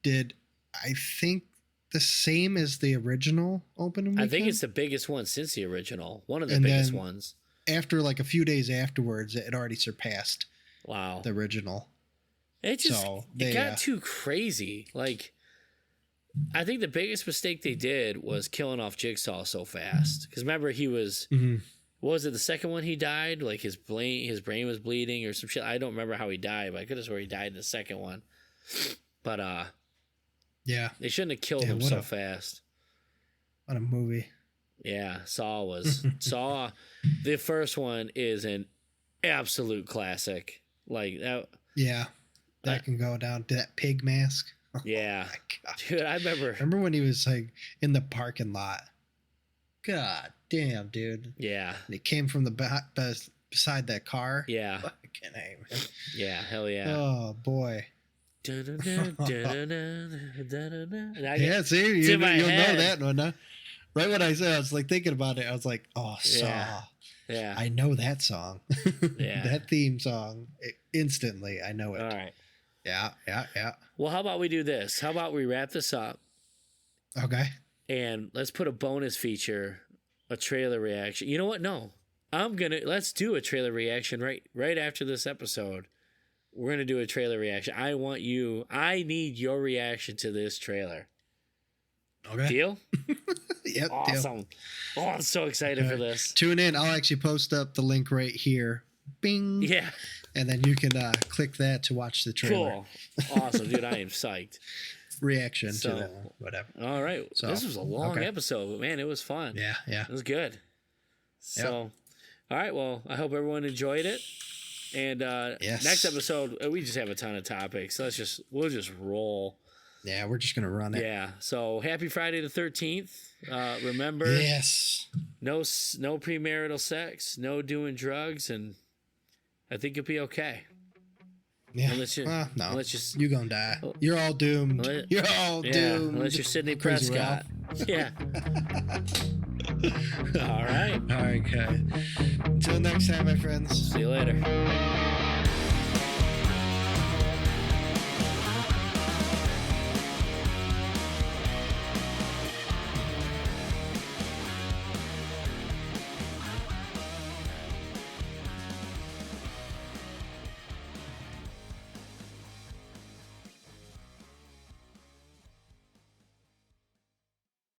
did, I think, the same as the original opening weekend. I think it's the biggest one since the original. One of the And biggest then ones. After like a few days afterwards, it had already surpassed Wow. the original. It just So, it got too crazy. Like, I think the biggest mistake they did was killing off Jigsaw so fast. Because remember, he was... What was it, the second one he died? Like, his brain was bleeding or some shit. I don't remember how he died, but I could have sworn he died in the second one. But Yeah. they shouldn't have killed him so fast. What a movie. Yeah, Saw. The first one is an absolute classic. Like that. Yeah. That can go down to that pig mask. Oh, Yeah. my God. Dude, I remember When he was like in the parking lot. God damn, dude. Yeah. And he came from beside that car. Yeah. Fucking A, man. Yeah, hell yeah. Oh boy. Yeah, Yeah, see, it's you'll in my know head. that one, huh? Right when I said, I was like thinking about it. I was like, oh, Saw. Yeah. I know that song. Yeah. That theme song. Instantly, I know it. All right. Yeah. Well, how about we do this? How about we wrap this up Okay. and let's put a bonus feature, a trailer reaction. You know what? No. Let's do a trailer reaction right after this episode. we're gonna do a trailer reaction. I need your reaction to this trailer. Okay. Deal? Yep. Awesome. Deal. Oh, I'm so excited for this. Tune in. I'll actually post up the link right here. Bing. Yeah. And then you can click that to watch the trailer. Cool. Awesome, dude. I am psyched. Reaction to that, whatever. All right. So, this was a long episode, but man, it was fun. Yeah. It was good. So, all right. Well, I hope everyone enjoyed it. And next episode, we just have a ton of topics. So we'll just roll. Yeah, we're just gonna run it. Yeah. So happy Friday the 13th. Remember, yes, no premarital sex, no doing drugs, and I think you'll be okay. Yeah. Unless you, no, unless you're gonna die. You're all doomed. You're all doomed. Unless you're Sidney Prescott. Yeah. All right. Okay. Until next time, my friends. See you later.